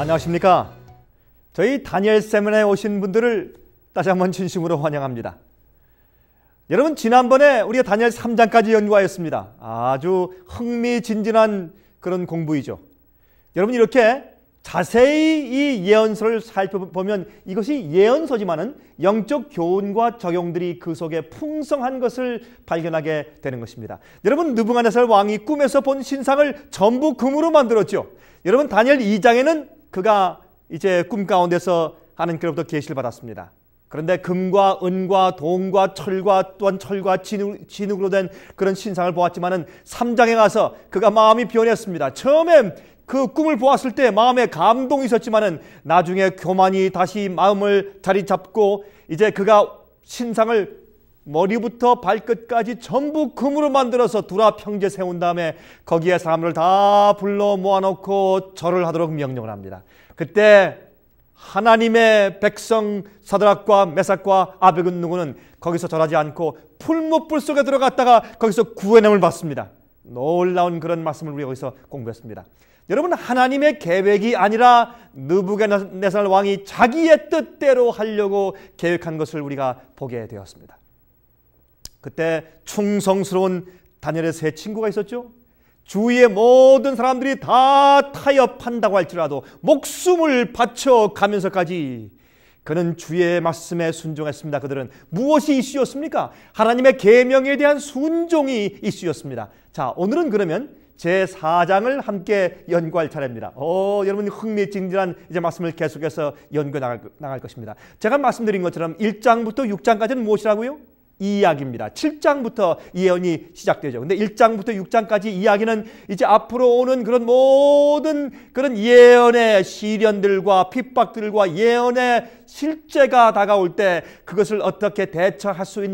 안녕하십니까. 저희 다니엘 세미나에 오신 분들을 다시 한번 진심으로 환영합니다. 여러분, 지난번에 우리가 다니엘 3장까지 연구하였습니다. 아주 흥미진진한 그런 공부이죠. 여러분, 이렇게 자세히 이 예언서를 살펴보면 이것이 예언서지만은 영적 교훈과 적용들이 그 속에 풍성한 것을 발견하게 되는 것입니다. 여러분, 느부갓네살 왕이 꿈에서 본 신상을 전부 금으로 만들었죠. 여러분, 다니엘 2장에는 그가 이제 꿈 가운데서 하나님께로부터 계시를 받았습니다. 그런데 금과 은과 동과 철과 또한 철과 진흙으로 된 그런 신상을 보았지만은 3장에 가서 그가 마음이 변했습니다. 처음에 그 꿈을 보았을 때 마음에 감동이 있었지만은 나중에 교만이 다시 마음을 자리 잡고 이제 그가 신상을 머리부터 발끝까지 전부 금으로 만들어서 두라 평지에 세운 다음에 거기에 사람들을 다 불러 모아놓고 절을 하도록 명령을 합니다. 그때 하나님의 백성 사드락과 메삭과 아벳은느고는 거기서 절하지 않고 풀무불 속에 들어갔다가 거기서 구원함을 받습니다. 놀라운 그런 말씀을 우리가 거기서 공부했습니다. 여러분, 하나님의 계획이 아니라 느부갓네살 왕이 자기의 뜻대로 하려고 계획한 것을 우리가 보게 되었습니다. 그때 충성스러운 다니엘의 세 친구가 있었죠. 주위의 모든 사람들이 다 타협한다고 할지라도 목숨을 바쳐 가면서까지 그는 주의 말씀에 순종했습니다. 그들은 무엇이 이슈였습니까? 하나님의 계명에 대한 순종이 이슈였습니다. 자, 오늘은 그러면 제4장을 함께 연구할 차례입니다. 여러분, 흥미진진한 이제 말씀을 계속해서 연구해 나갈 것입니다. 제가 말씀드린 것처럼 1장부터 6장까지는 무엇이라고요? 이야기입니다. 7장부터 예언이 시작되죠. 근데 1장부터 6장까지 이야기는 이제 앞으로 오는 그런 모든 그런 예언의 시련들과 핍박들과 예언의 실제가 다가올 때 그것을 어떻게 대처할 수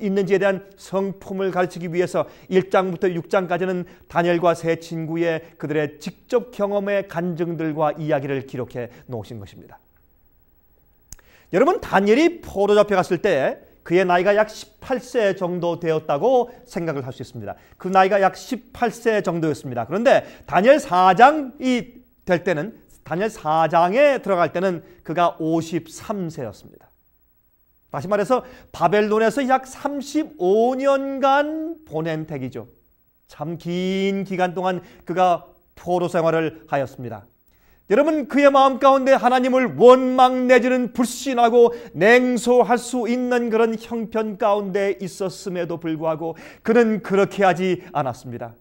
있는지에 대한 성품을 가르치기 위해서 1장부터 6장까지는 다니엘과 세 친구의 그들의 직접 경험의 간증들과 이야기를 기록해 놓으신 것입니다. 여러분, 다니엘이 포로 잡혀갔을 때 그의 나이가 약 18세 정도 되었다고 생각을 할 수 있습니다. 그 나이가 약 18세 정도였습니다. 그런데 다니엘 4장이 될 때는, 다니엘 4장에 들어갈 때는 그가 53세였습니다. 다시 말해서 바벨론에서 약 35년간 보낸 택이죠. 참 긴 기간 동안 그가 포로 생활을 하였습니다. 여러분, 그의 마음 가운데 하나님을 원망 내지는 불신하고 냉소할 수 있는 그런 형편 가운데 있었음에도 불구하고 그는 그렇게 하지 않았습니다.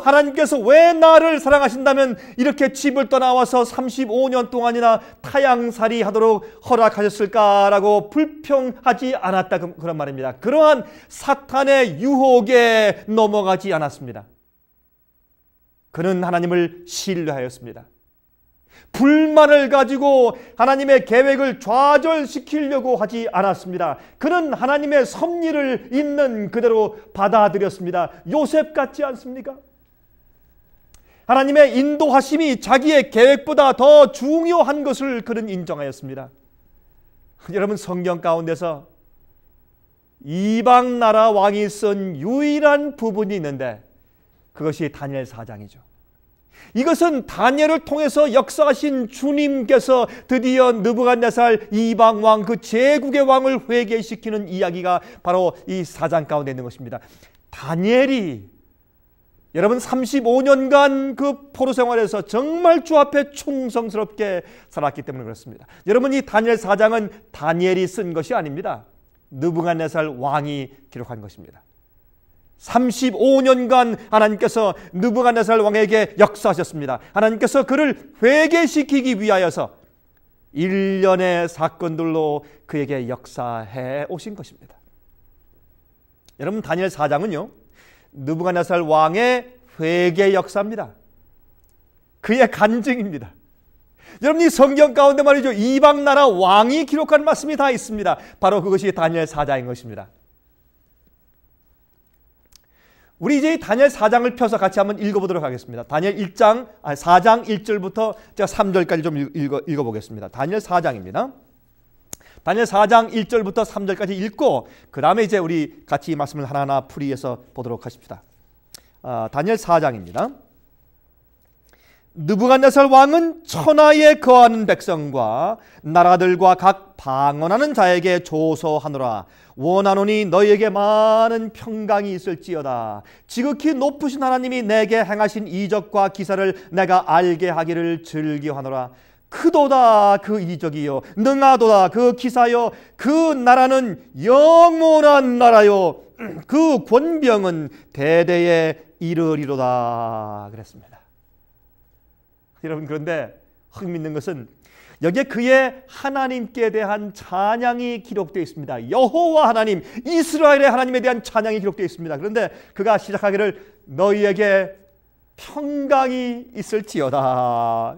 하나님께서 왜 나를 사랑하신다면 이렇게 집을 떠나와서 35년 동안이나 타양살이 하도록 허락하셨을까라고 불평하지 않았다, 그런 말입니다. 그러한 사탄의 유혹에 넘어가지 않았습니다. 그는 하나님을 신뢰하였습니다. 불만을 가지고 하나님의 계획을 좌절시키려고 하지 않았습니다. 그는 하나님의 섭리를 있는 그대로 받아들였습니다. 요셉 같지 않습니까? 하나님의 인도하심이 자기의 계획보다 더 중요한 것을 그는 인정하였습니다. 여러분, 성경 가운데서 이방 나라 왕이 쓴 유일한 부분이 있는데 그것이 다니엘 4장이죠. 이것은 다니엘을 통해서 역사하신 주님께서 드디어 느부갓네살 이방 왕, 그 제국의 왕을 회개시키는 이야기가 바로 이 4장 가운데 있는 것입니다. 다니엘이 여러분 35년간 그 포로 생활에서 정말 주 앞에 충성스럽게 살았기 때문에 그렇습니다. 여러분, 이 다니엘 4장은 다니엘이 쓴 것이 아닙니다. 느부갓네살 왕이 기록한 것입니다. 35년간 하나님께서 느부갓네살 왕에게 역사하셨습니다. 하나님께서 그를 회개시키기 위하여서 일련의 사건들로 그에게 역사해 오신 것입니다. 여러분, 다니엘 4장은요 느부갓네살 왕의 회개 역사입니다. 그의 간증입니다. 여러분, 이 성경 가운데 말이죠, 이방 나라 왕이 기록한 말씀이 다 있습니다. 바로 그것이 다니엘 4장인 것입니다. 우리 이제 다니엘 4장을 펴서 같이 한번 읽어보도록 하겠습니다. 다니엘 4장 1절부터 제가 3절까지 좀 읽어보겠습니다. 다니엘 4장입니다. 다니엘 4장 1절부터 3절까지 읽고 그 다음에 이제 우리 같이 이 말씀을 하나하나 풀이해서 보도록 하십시다. 다니엘 4장입니다. 느부갓네살 왕은 천하에 거하는 백성과 나라들과 각 방언하는 자에게 조서하노라. 원하노니 너희에게 많은 평강이 있을지어다. 지극히 높으신 하나님이 내게 행하신 이적과 기사를 내가 알게 하기를 즐겨하노라. 크도다 그 이적이요, 능하도다 그 기사요, 그 나라는 영원한 나라요, 그 권병은 대대에 이르리로다 그랬습니다. 여러분, 그런데 흥미있는 것은 여기에 그의 하나님께 대한 찬양이 기록되어 있습니다. 여호와 하나님, 이스라엘의 하나님에 대한 찬양이 기록되어 있습니다. 그런데 그가 시작하기를 너희에게 평강이 있을지어다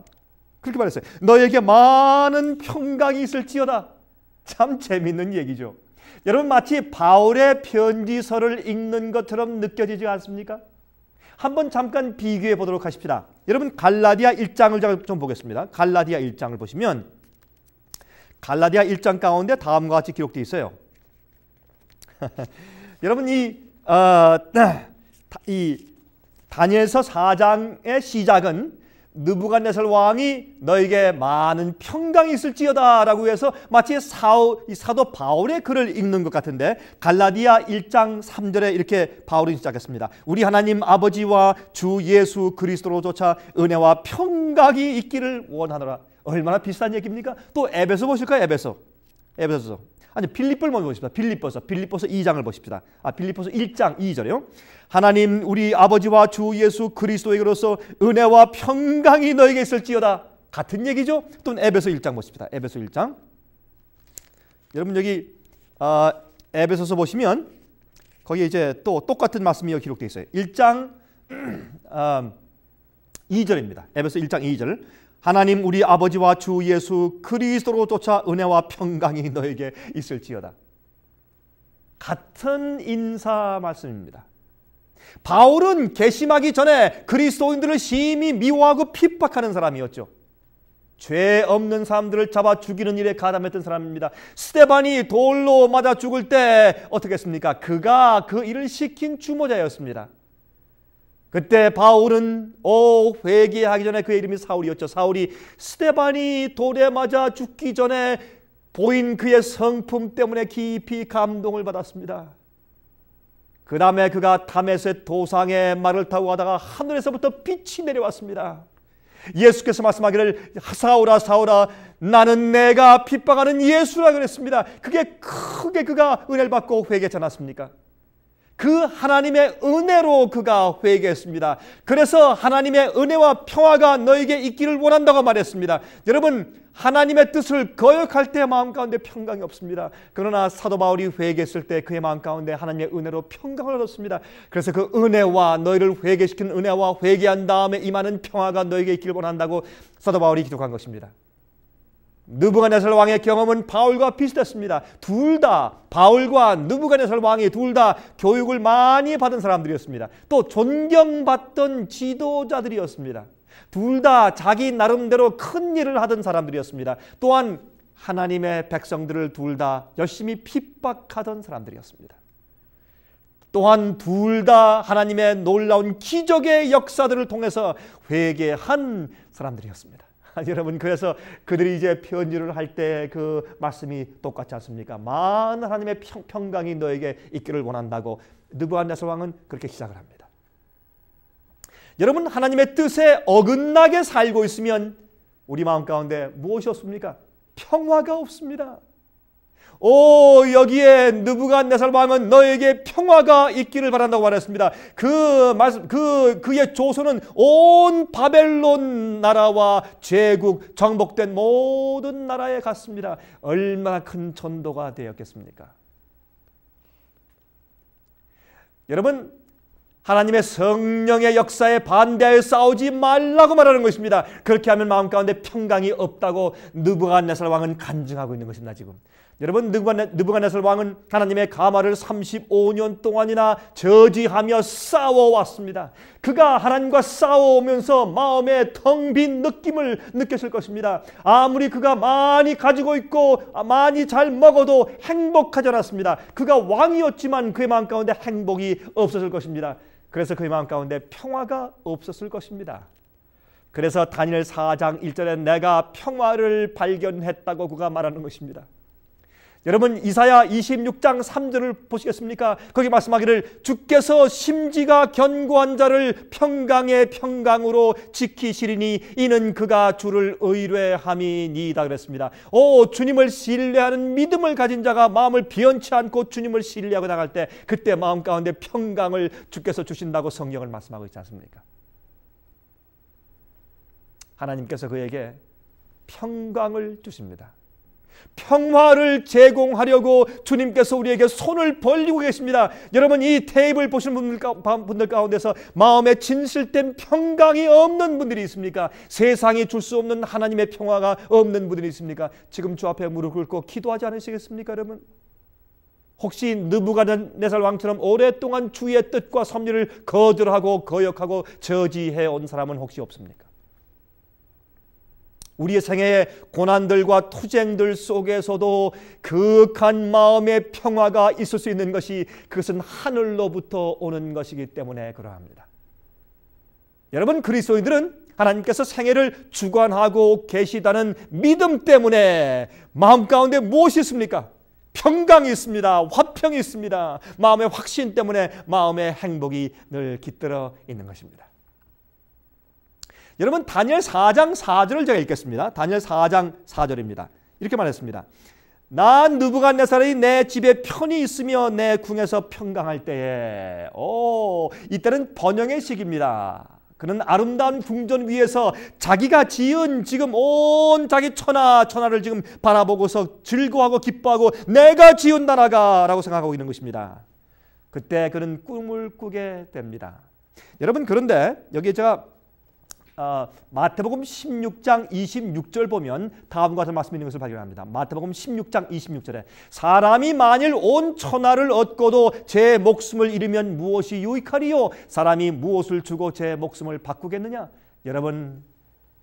그렇게 말했어요. 너희에게 많은 평강이 있을지어다. 참 재미있는 얘기죠. 여러분, 마치 바울의 편지서를 읽는 것처럼 느껴지지 않습니까? 한번 잠깐 비교해 보도록 하십시다. 여러분, 갈라디아 1장을 좀 보겠습니다. 갈라디아 1장을 보시면 갈라디아 1장 가운데 다음과 같이 기록되어 있어요. 여러분, 이 다니엘서 4장의 시작은 느부갓네살 왕이 너에게 많은 평강이 있을지어다 라고 해서 마치 사도 바울의 글을 읽는 것 같은데, 갈라디아 1장 3절에 이렇게 바울이 시작했습니다. 우리 하나님 아버지와 주 예수 그리스도로조차 은혜와 평강이 있기를 원하노라. 얼마나 비싼 얘기입니까? 또 에베소 보실까요? 에베소서. 아니, 빌립보를 먼저 보십시다. 빌립보서 2장을 보십시다. 빌립보서 1장 2절이요. 하나님 우리 아버지와 주 예수 그리스도에게로서 은혜와 평강이 너에게 있을지어다. 같은 얘기죠. 또 에베소 1장 보십시다. 에베소 1장. 여러분, 여기 에베소서 보시면 거기에 이제 또 똑같은 말씀이 기록되어 있어요. 1장 2절입니다. 에베소 1장 2절. 하나님 우리 아버지와 주 예수 그리스도로 쫓아 은혜와 평강이 너에게 있을지어다. 같은 인사 말씀입니다. 바울은 개심하기 전에 그리스도인들을 심히 미워하고 핍박하는 사람이었죠. 죄 없는 사람들을 잡아 죽이는 일에 가담했던 사람입니다. 스데반이 돌로 맞아 죽을 때 어떻게 했습니까? 그가 그 일을 시킨 주모자였습니다. 그때 바울은 회개하기 전에 그의 이름이 사울이었죠. 사울이 스데반이 돌에 맞아 죽기 전에 보인 그의 성품 때문에 깊이 감동을 받았습니다. 그 다음에 그가 다메섹 도상의 말을 타고 가다가 하늘에서부터 빛이 내려왔습니다. 예수께서 말씀하기를 사울아 사울아 나는 내가 핍박하는 예수라 그랬습니다. 그게 크게 그가 은혜를 받고 회개했지 않았습니까? 그 하나님의 은혜로 그가 회개했습니다. 그래서 하나님의 은혜와 평화가 너에게 있기를 원한다고 말했습니다. 여러분, 하나님의 뜻을 거역할 때 마음 가운데 평강이 없습니다. 그러나 사도 바울이 회개했을 때 그의 마음 가운데 하나님의 은혜로 평강을 얻었습니다. 그래서 그 은혜와 너희를 회개시키는 은혜와 회개한 다음에 임하는 평화가 너에게 있기를 원한다고 사도 바울이 기록한 것입니다. 느부갓네살 왕의 경험은 바울과 비슷했습니다. 둘 다, 바울과 느부갓네살 왕이 둘 다 교육을 많이 받은 사람들이었습니다. 또 존경받던 지도자들이었습니다. 둘 다 자기 나름대로 큰 일을 하던 사람들이었습니다. 또한 하나님의 백성들을 둘 다 열심히 핍박하던 사람들이었습니다. 또한 둘 다 하나님의 놀라운 기적의 역사들을 통해서 회개한 사람들이었습니다. 여러분, 그래서 그들이 이제 편지를 할 때 그 말씀이 똑같지 않습니까? 많은 하나님의 평강이 너에게 있기를 원한다고 느부갓네살 왕은 그렇게 시작을 합니다. 여러분, 하나님의 뜻에 어긋나게 살고 있으면 우리 마음 가운데 무엇이 없습니까? 평화가 없습니다. 여기에 느부갓네살 왕은 너에게 평화가 있기를 바란다고 말했습니다. 그의 조선은 온 바벨론 나라와 제국, 정복된 모든 나라에 갔습니다. 얼마나 큰 전도가 되었겠습니까? 여러분, 하나님의 성령의 역사에 반대하여 싸우지 말라고 말하는 것입니다. 그렇게 하면 마음 가운데 평강이 없다고 느부갓네살 왕은 간증하고 있는 것입니다. 지금 여러분, 느부갓네살 왕은 하나님의 가마를 35년 동안이나 저지하며 싸워왔습니다. 그가 하나님과 싸워오면서 마음에 텅 빈 느낌을 느꼈을 것입니다. 아무리 그가 많이 가지고 있고 많이 잘 먹어도 행복하지 않았습니다. 그가 왕이었지만 그의 마음 가운데 행복이 없었을 것입니다. 그래서 그의 마음 가운데 평화가 없었을 것입니다. 그래서 다니엘 4장 1절에 내가 평화를 발견했다고 그가 말하는 것입니다. 여러분 이사야 26장 3절을 보시겠습니까? 거기 말씀하기를 주께서 심지가 견고한 자를 평강의 평강으로 지키시리니 이는 그가 주를 의뢰함이니이다 그랬습니다. 오, 주님을 신뢰하는 믿음을 가진 자가 마음을 변치 않고 주님을 신뢰하고 나갈 때 그때 마음 가운데 평강을 주께서 주신다고 성경을 말씀하고 있지 않습니까? 하나님께서 그에게 평강을 주십니다. 평화를 제공하려고 주님께서 우리에게 손을 벌리고 계십니다. 여러분 이 테이블 보시는 분들 가운데서 마음에 진실된 평강이 없는 분들이 있습니까? 세상이 줄 수 없는 하나님의 평화가 없는 분들이 있습니까? 지금 주 앞에 무릎 꿇고 기도하지 않으시겠습니까 여러분? 혹시 느부갓네살 왕처럼 오랫동안 주의 뜻과 섭리를 거절하고 거역하고 저지해 온 사람은 혹시 없습니까? 우리의 생애의 고난들과 투쟁들 속에서도 그윽한 마음의 평화가 있을 수 있는 것이 그것은 하늘로부터 오는 것이기 때문에 그러합니다. 여러분 그리스도인들은 하나님께서 생애를 주관하고 계시다는 믿음 때문에 마음 가운데 무엇이 있습니까? 평강이 있습니다. 화평이 있습니다. 마음의 확신 때문에 마음의 행복이 늘 깃들어 있는 것입니다. 여러분 다니엘 4장 4절을 제가 읽겠습니다. 다니엘 4장 4절입니다. 이렇게 말했습니다. 나 느부갓네살이 내 집에 편히 있으며 내 궁에서 평강할 때에 이때는 번영의 시기입니다. 그는 아름다운 궁전 위에서 자기가 지은 지금 온 자기 천하를 지금 바라보고서 즐거워하고 기뻐하고 내가 지은 나라가 라고 생각하고 있는 것입니다. 그때 그는 꿈을 꾸게 됩니다. 여러분 그런데 여기 제가 마태복음 16장 26절 보면 다음과 같은 말씀이 있는 것을 발견합니다. 마태복음 16장 26절에 사람이 만일 온 천하를 얻고도 제 목숨을 잃으면 무엇이 유익하리요? 사람이 무엇을 주고 제 목숨을 바꾸겠느냐? 여러분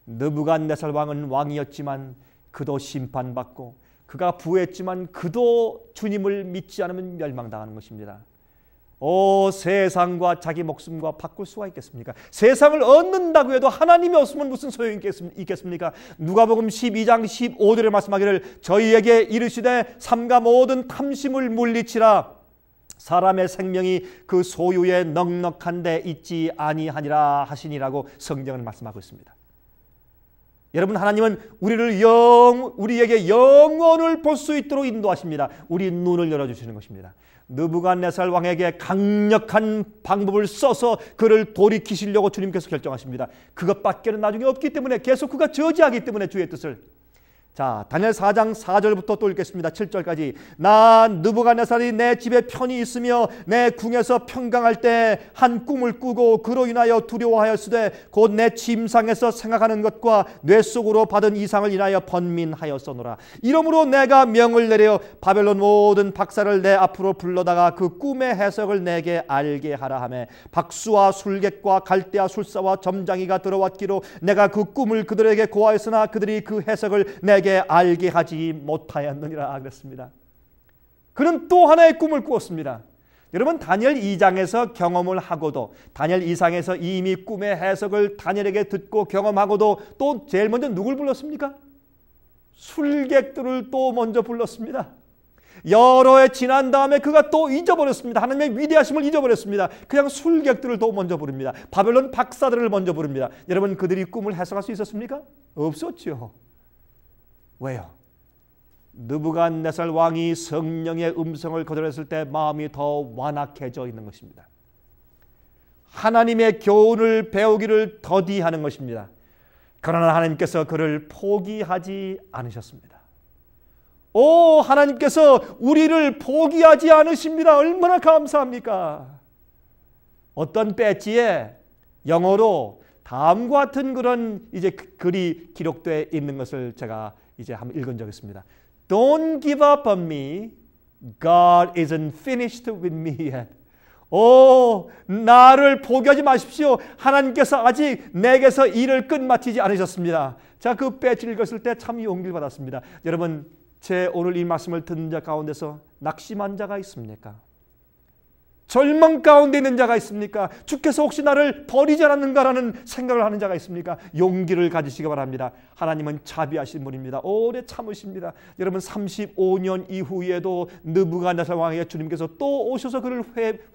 느부갓네살 왕은 왕이었지만 그도 심판받고 그가 부했지만 그도 주님을 믿지 않으면 멸망당하는 것입니다. 세상과 자기 목숨과 바꿀 수가 있겠습니까? 세상을 얻는다고 해도 하나님이 없으면 무슨 소용이 있겠습니까? 누가복음 12장 15절에 말씀하기를 저희에게 이르시되 삼가 모든 탐심을 물리치라 사람의 생명이 그 소유에 넉넉한 데 있지 아니하니라 하시니라고 성경은 말씀하고 있습니다. 여러분 하나님은 우리에게 영원을 볼 수 있도록 인도하십니다. 우리 눈을 열어주시는 것입니다. 느부갓네살 왕에게 강력한 방법을 써서 그를 돌이키시려고 주님께서 결정하십니다. 그것밖에는 나중에 없기 때문에 계속 그가 저지하기 때문에 주의 뜻을. 자, 다니엘 4장 4절부터 또 읽겠습니다. 7절까지. 나 느부갓네살이 내 집에 편히 있으며 내 궁에서 평강할 때 한 꿈을 꾸고 그로 인하여 두려워하였으되 곧 내 침상에서 생각하는 것과 뇌 속으로 받은 이상을 인하여 번민하였소노라. 이러므로 내가 명을 내려 바벨론 모든 박사를 내 앞으로 불러다가 그 꿈의 해석을 내게 알게 하라 하매 박수와 술객과 갈대아 술사와 점장이가 들어왔기로 내가 그 꿈을 그들에게 고하였으나 그들이 그 해석을 내게 알게 하지 못하였느니라 그랬습니다. 그는 또 하나의 꿈을 꾸었습니다. 여러분 다니엘 2장에서 경험을 하고도 다니엘 2장에서 이미 꿈의 해석을 다니엘에게 듣고 경험하고도 또 제일 먼저 누굴 불렀습니까? 술객들을 또 먼저 불렀습니다. 여러 해 지난 다음에 그가 또 잊어버렸습니다. 하나님의 위대하심을 잊어버렸습니다. 그냥 술객들을 또 먼저 부릅니다. 바벨론 박사들을 먼저 부릅니다. 여러분 그들이 꿈을 해석할 수 있었습니까? 없었죠. 왜요? 느부갓네살 왕이 성령의 음성을 거절했을 때 마음이 더 완악해져 있는 것입니다. 하나님의 교훈을 배우기를 더디하는 것입니다. 그러나 하나님께서 그를 포기하지 않으셨습니다. 하나님께서 우리를 포기하지 않으십니다. 얼마나 감사합니까? 어떤 배지에 영어로 다음과 같은 그런 이제 글이 기록되어 있는 것을 제가 이제 한번 읽은 적이 있습니다. Don't give up on me. God isn't finished with me yet. 나를 포기하지 마십시오. 하나님께서 아직 내게서 일을 끝마치지 않으셨습니다. 자, 그 배지를 읽었을 때 참 용기를 받았습니다. 여러분, 제 오늘 이 말씀을 듣는 자 가운데서 낙심한 자가 있습니까? 절망 가운데 있는 자가 있습니까? 주께서 혹시 나를 버리지 않았는가라는 생각을 하는 자가 있습니까? 용기를 가지시기 바랍니다. 하나님은 자비하신 분입니다. 오래 참으십니다. 여러분 35년 이후에도 느부갓네살 왕에게 주님께서 또 오셔서 그를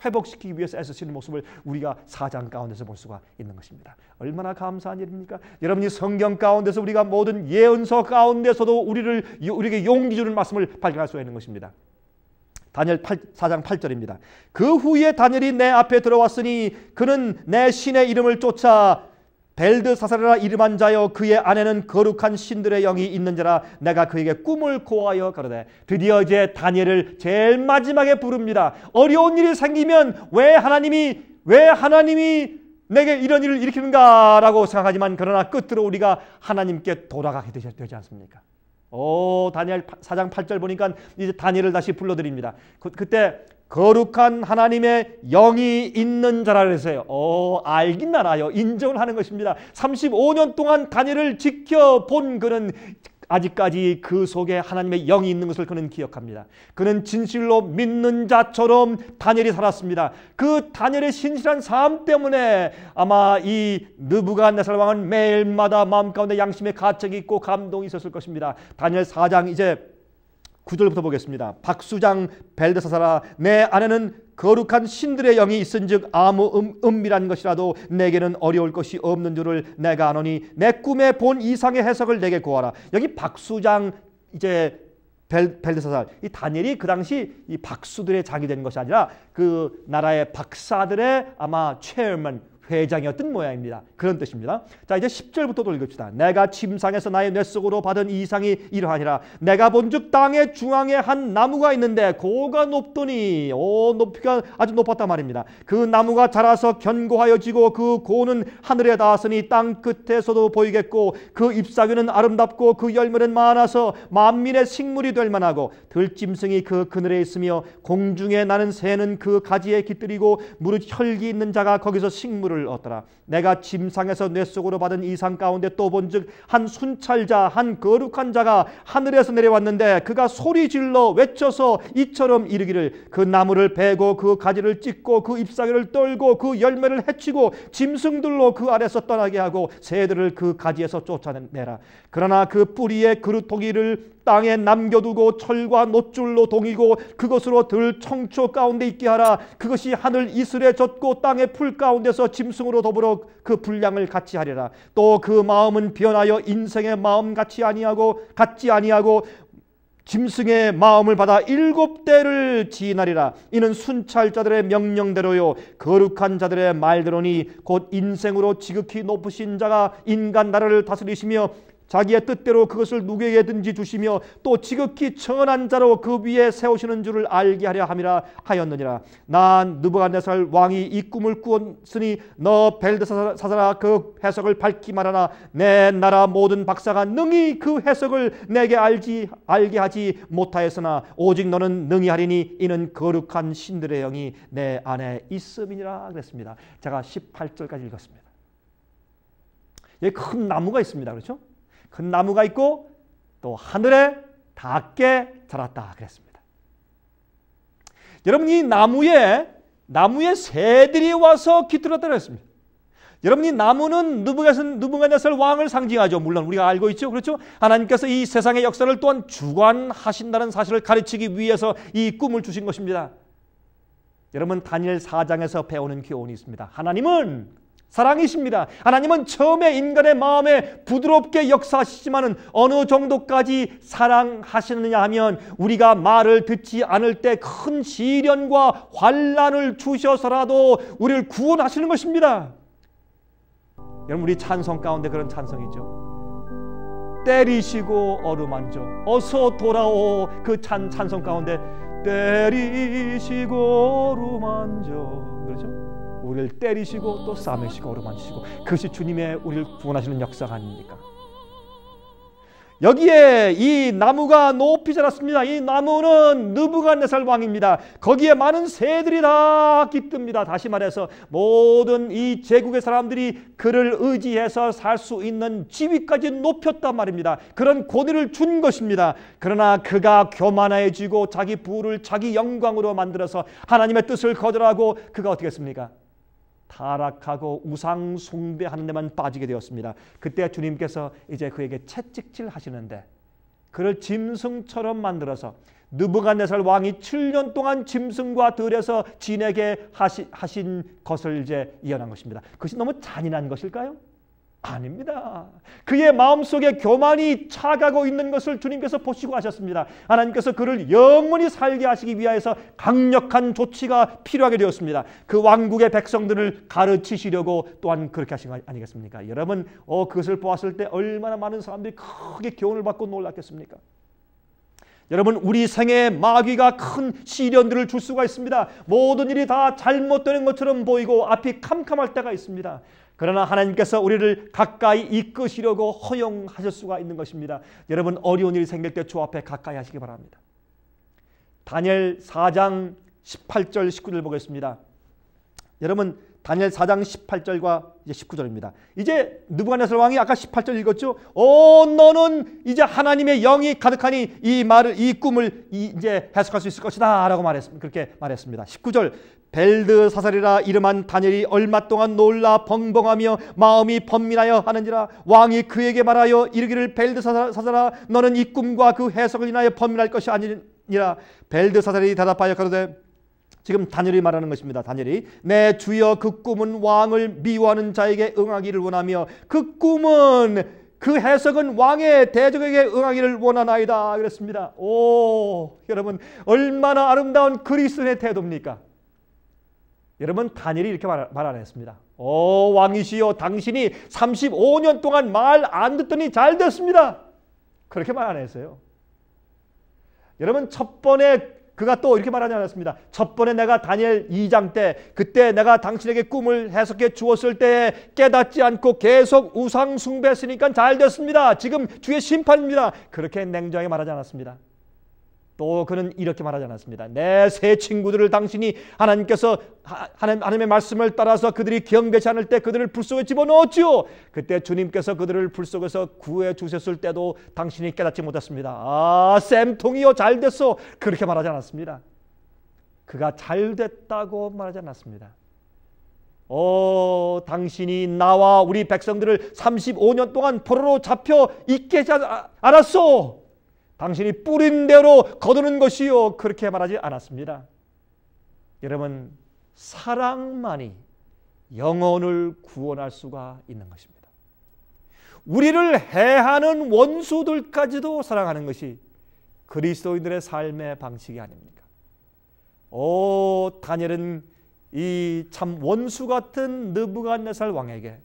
회복시키기 위해서 애쓰시는 모습을 우리가 4장 가운데서 볼 수가 있는 것입니다. 얼마나 감사한 일입니까? 여러분이 성경 가운데서 우리가 모든 예언서 가운데서도 우리에게 용기 주는 말씀을 발견할 수가 있는 것입니다. 다니엘 4장 8절입니다. 그 후에 다니엘이 내 앞에 들어왔으니 그는 내 신의 이름을 쫓아 벨드사살이라 이름한 자여 그의 안에는 거룩한 신들의 영이 있는 자라 내가 그에게 꿈을 고하여 가로되. 드디어 이제 다니엘을 제일 마지막에 부릅니다. 어려운 일이 생기면 왜 하나님이 내게 이런 일을 일으키는가 라고 생각하지만 그러나 끝으로 우리가 하나님께 돌아가게 되지 않습니까? 다니엘 4장 8절 보니까 이제 다니엘을 다시 불러드립니다. 그때 거룩한 하나님의 영이 있는 자라 그랬어요. 알긴 알아요. 인정을 하는 것입니다. 35년 동안 다니엘을 지켜본 그는 아직까지 그 속에 하나님의 영이 있는 것을 그는 기억합니다. 그는 진실로 믿는 자처럼 다니엘이 살았습니다. 그 다니엘의 신실한 삶 때문에 아마 이 느부갓네살 왕은 매일마다 마음 가운데 양심의 가책이 있고 감동이 있었을 것입니다. 다니엘 4장 이제 9절부터 보겠습니다. 박수장 벨드사살아 내 안에는 거룩한 신들의 영이 있은즉 아무 은밀한 것이라도 내게는 어려울 것이 없는 줄을 내가 아노니 내 꿈에 본 이상의 해석을 내게 구하라. 여기 박수장 이제 벨드사살, 이 다니엘이 그 당시 이 박수들의 장이 된 것이 아니라 그 나라의 박사들의 아마 체어맨 회장이었던 모양입니다. 그런 뜻입니다. 자, 이제 10절부터 또 읽읍시다. 내가 침상에서 나의 뇌 속으로 받은 이상이 이러하니라. 내가 본즉 땅의 중앙에 한 나무가 있는데 고가 높더니 높이가 아주 높았단 말입니다. 그 나무가 자라서 견고하여 지고 그 고는 하늘에 닿았으니 땅 끝에서도 보이겠고 그 잎사귀는 아름답고 그 열매는 많아서 만민의 식물이 될 만하고 들짐승이 그 그늘에 있으며 공중에 나는 새는 그 가지에 깃들이고 무릇 혈기 있는 자가 거기서 식물을 얻더라. 내가 침상에서 뇌 속으로 받은 이상 가운데 또 본즉 한 순찰자 한 거룩한 자가 하늘에서 내려왔는데 그가 소리 질러 외쳐서 이처럼 이르기를 그 나무를 베고 그 가지를 찢고 그 잎사귀를 떨고 그 열매를 해치고 짐승들로 그 아래서 떠나게 하고 새들을 그 가지에서 쫓아내라. 그러나 그 뿌리에 그루터기를 땅에 남겨두고 철과 놋줄로 동이고 그것으로 들 청초 가운데 있게 하라. 그것이 하늘 이슬에 젖고 땅의 풀 가운데서 짐승으로 더불어 그 분량을 같이 하리라. 또 그 마음은 변하여 인생의 마음 같지 아니하고 짐승의 마음을 받아 7대를 지나리라. 이는 순찰자들의 명령대로요 거룩한 자들의 말대로니 곧 인생으로 지극히 높으신 자가 인간 나라를 다스리시며 자기의 뜻대로 그것을 누구에게든지 주시며 또 지극히 천한 자로 그 위에 세우시는 줄을 알게 하려 함이라 하였느니라. 난 느부갓네살 왕이 이 꿈을 꾸었으니 너 벨드사살아 그 해석을 밝히 말하라. 내 나라 모든 박사가 능히 그 해석을 내게 알게 하지 못하였으나 오직 너는 능히 하리니 이는 거룩한 신들의 영이 내 안에 있음이니라 그랬습니다. 제가 18절까지 읽었습니다. 여기 큰 나무가 있습니다. 그렇죠? 큰 나무가 있고 또 하늘에 닿게 자랐다 그랬습니다. 여러분 이 나무에 새들이 와서 깃들었다 그랬습니다. 여러분 이 나무는 느부갓네살 왕을 상징하죠. 물론 우리가 알고 있죠. 그렇죠? 하나님께서 이 세상의 역사를 또한 주관하신다는 사실을 가르치기 위해서 이 꿈을 주신 것입니다. 여러분 다니엘 4장에서 배우는 교훈이 있습니다. 하나님은 사랑이십니다. 하나님은 처음에 인간의 마음에 부드럽게 역사하시지만은 어느 정도까지 사랑하시느냐 하면 우리가 말을 듣지 않을 때 큰 시련과 환난을 주셔서라도 우리를 구원하시는 것입니다. 여러분 우리 찬송 가운데 그런 찬송이죠. 때리시고 어루만져 어서 돌아오. 그 찬송 가운데 때리시고 어루만져 그렇죠? 우리를 때리시고 또 싸매시고 어루만지시고 그것이 주님의 우리를 구원하시는 역사가 아닙니까? 여기에 이 나무가 높이 자랐습니다. 이 나무는 느부갓네살 왕입니다. 거기에 많은 새들이 다 깃듭니다. 다시 말해서 모든 이 제국의 사람들이 그를 의지해서 살 수 있는 지위까지 높였단 말입니다. 그런 권위를 준 것입니다. 그러나 그가 교만해지고 자기 부를 자기 영광으로 만들어서 하나님의 뜻을 거절하고 그가 어떻게 했습니까? 타락하고 우상 숭배하는 데만 빠지게 되었습니다. 그때 주님께서 이제 그에게 채찍질 하시는데 그를 짐승처럼 만들어서 느부갓네살 왕이 7년 동안 짐승과 들에서 지내게 하신 것을 이제 이어난 것입니다. 그것이 너무 잔인한 것일까요? 아닙니다. 그의 마음속에 교만이 차가고 있는 것을 주님께서 보시고 하셨습니다. 하나님께서 그를 영원히 살게 하시기 위하여서 강력한 조치가 필요하게 되었습니다. 그 왕국의 백성들을 가르치시려고 또한 그렇게 하신 거 아니겠습니까? 여러분 그것을 보았을 때 얼마나 많은 사람들이 크게 교훈을 받고 놀랐겠습니까? 여러분, 우리 생에 마귀가 큰 시련들을 줄 수가 있습니다. 모든 일이 다 잘못되는 것처럼 보이고 앞이 캄캄할 때가 있습니다. 그러나 하나님께서 우리를 가까이 이끄시려고 허용하실 수가 있는 것입니다. 여러분, 어려운 일이 생길 때 주 앞에 가까이 하시기 바랍니다. 다니엘 4장 18절 19절 보겠습니다. 여러분, 다니엘 4장 18절과 이제 19절입니다. 이제 느부갓네살 왕이 아까 18절 읽었죠? 너는 이제 하나님의 영이 가득하니 이 꿈을 이제 해석할 수 있을 것이다라고 그렇게 말했습니다. 19절, 벨드사살이라 이름한 다니엘이 얼마 동안 놀라 벙벙하며 마음이 번민하여 하는지라. 왕이 그에게 말하여 이르기를, 벨드사살아, 너는 이 꿈과 그 해석을 인하여 번민할 것이 아니니라. 벨드사살이 대답하여 가로되, 지금 다니엘이 말하는 것입니다. 다니엘이, 내 주여, 그 꿈은 왕을 미워하는 자에게 응하기를 원하며 그 꿈은, 그 해석은 왕의 대적에게 응하기를 원하나이다 그랬습니다. 여러분, 얼마나 아름다운 그리스도의 태도입니까? 여러분, 다니엘이 이렇게 말 안 했습니다. 왕이시여, 당신이 35년 동안 말 안 듣더니 잘 됐습니다. 그렇게 말 안 했어요. 여러분, 첫 번에 그가 또 이렇게 말하지 않았습니다. 첫 번에 내가 다니엘 2장 때, 그때 내가 당신에게 꿈을 해석해 주었을 때 깨닫지 않고 계속 우상 숭배했으니까 잘 됐습니다. 지금 주의 심판입니다. 그렇게 냉정하게 말하지 않았습니다. 또 그는 이렇게 말하지 않았습니다. 내 새 친구들을 당신이 하나님께서 하나님의 말씀을 따라서 그들이 경배치 않을 때 그들을 불 속에 집어넣었지요. 그때 주님께서 그들을 불 속에서 구해 주셨을 때도 당신이 깨닫지 못했습니다. 쌤통이요, 잘 됐어. 그렇게 말하지 않았습니다. 그가 잘 됐다고 말하지 않았습니다. 당신이 나와 우리 백성들을 35년 동안 포로로 잡혀 있게 하지 않았소. 당신이 뿌린 대로 거두는 것이요. 그렇게 말하지 않았습니다. 여러분, 사랑만이 영혼을 구원할 수가 있는 것입니다. 우리를 해하는 원수들까지도 사랑하는 것이 그리스도인들의 삶의 방식이 아닙니까? 다니엘은 이 참 원수 같은 느부갓네살 왕에게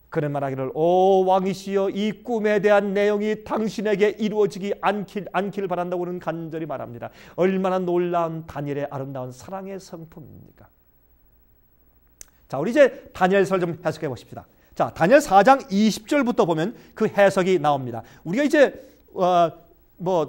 그는 말하기를, 왕이시여, 이 꿈에 대한 내용이 당신에게 이루어지기 않길 바란다고는 간절히 말합니다. 얼마나 놀라운 다니엘의 아름다운 사랑의 성품입니까? 자, 우리 이제 다니엘설 좀 해석해 보십시다. 자, 다니엘 4장 20절부터 보면 그 해석이 나옵니다. 우리가 이제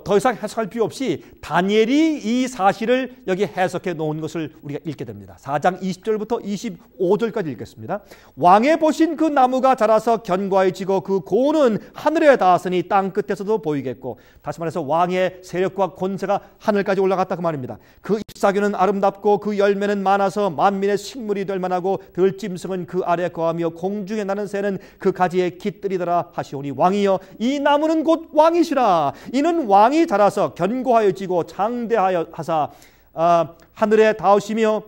더 이상 해석할 필요 없이 다니엘이 이 사실을 여기 해석해 놓은 것을 우리가 읽게 됩니다. 4장 20절부터 25절까지 읽겠습니다. 왕의 보신 그 나무가 자라서 견고해지고 그 고는 하늘에 닿았으니 땅 끝에서도 보이겠고, 다시 말해서 왕의 세력과 권세가 하늘까지 올라갔다 그 말입니다. 그 잎사귀는 아름답고 그 열매는 많아서 만민의 식물이 될 만하고 들짐승은 그 아래 거하며 공중에 나는 새는 그 가지에 깃들이더라 하시오니, 왕이여, 이 나무는 곧 왕이시라. 이는 왕이 자라서 견고하여지고 장대하여 하사 하늘에 닿으시며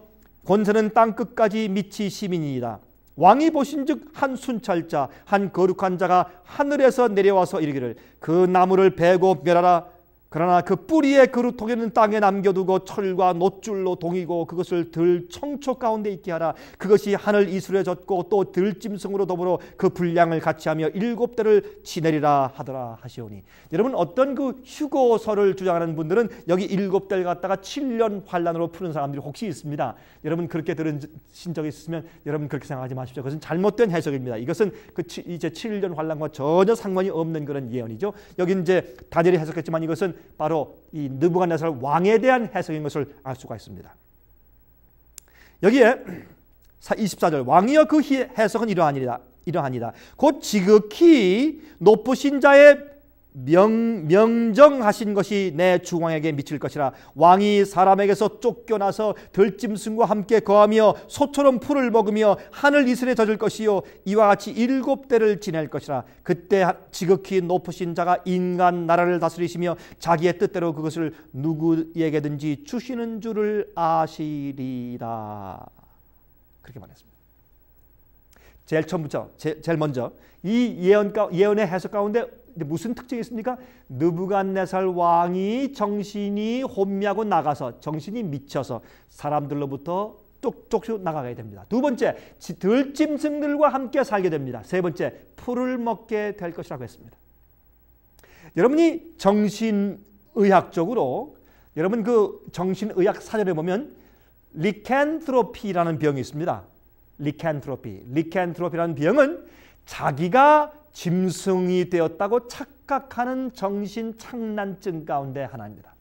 권세는 땅 끝까지 미치심이니이다. 왕이 보신즉 한 순찰자, 한 거룩한 자가 하늘에서 내려와서 이르기를, 그 나무를 베고 멸하라. 그러나 그 뿌리의 그루터기는 땅에 남겨두고 철과 놋줄로 동이고 그것을 들 청초 가운데 있게 하라. 그것이 하늘 이슬에 젖고 또 들짐승으로 더불어 그 분량을 같이 하며 7대를 지내리라 하더라 하시오니. 여러분, 어떤 그 휴거설을 주장하는 분들은 여기 7대를 갖다가 7년 환란으로 푸는 사람들이 혹시 있습니다. 여러분 그렇게 들으신 적이 있으면 여러분 그렇게 생각하지 마십시오. 그것은 잘못된 해석입니다. 이것은 이제 7년 환란과 전혀 상관이 없는 그런 예언이죠. 여기 이제 다니엘이 해석했지만 이것은 바로 이 느부갓네살 왕에 대한 해석인 것을 알 수가 있습니다. 여기에 24절 왕이여 그 해석은 이러하니라. 곧 지극히 높으신 자의 명정하신 것이 내 주왕에게 미칠 것이라. 왕이 사람에게서 쫓겨나서 들짐승과 함께 거하며 소처럼 풀을 먹으며 하늘 이슬에 젖을 것이요 이와 같이 7대를 지낼 것이라. 그때 지극히 높으신 자가 인간 나라를 다스리시며 자기의 뜻대로 그것을 누구에게든지 주시는 줄을 아시리라. 그렇게 말했습니다. 제일 먼저 이 예언의 해석 가운데 무슨 특징이 있습니까? 느부갓네살 왕이 정신이 혼미하고 나가서, 정신이 미쳐서 사람들로부터 쪽쪽 나가게 됩니다. 두 번째, 들짐승들과 함께 살게 됩니다. 세 번째, 풀을 먹게 될 것이라고 했습니다. 여러분이 정신의학적으로, 여러분 그 정신의학 사전에 보면 리칸트로피라는 병이 있습니다. 리칸트로피라는 병은 자기가 짐승이 되었다고 착각하는 정신착란증 가운데 하나입니다.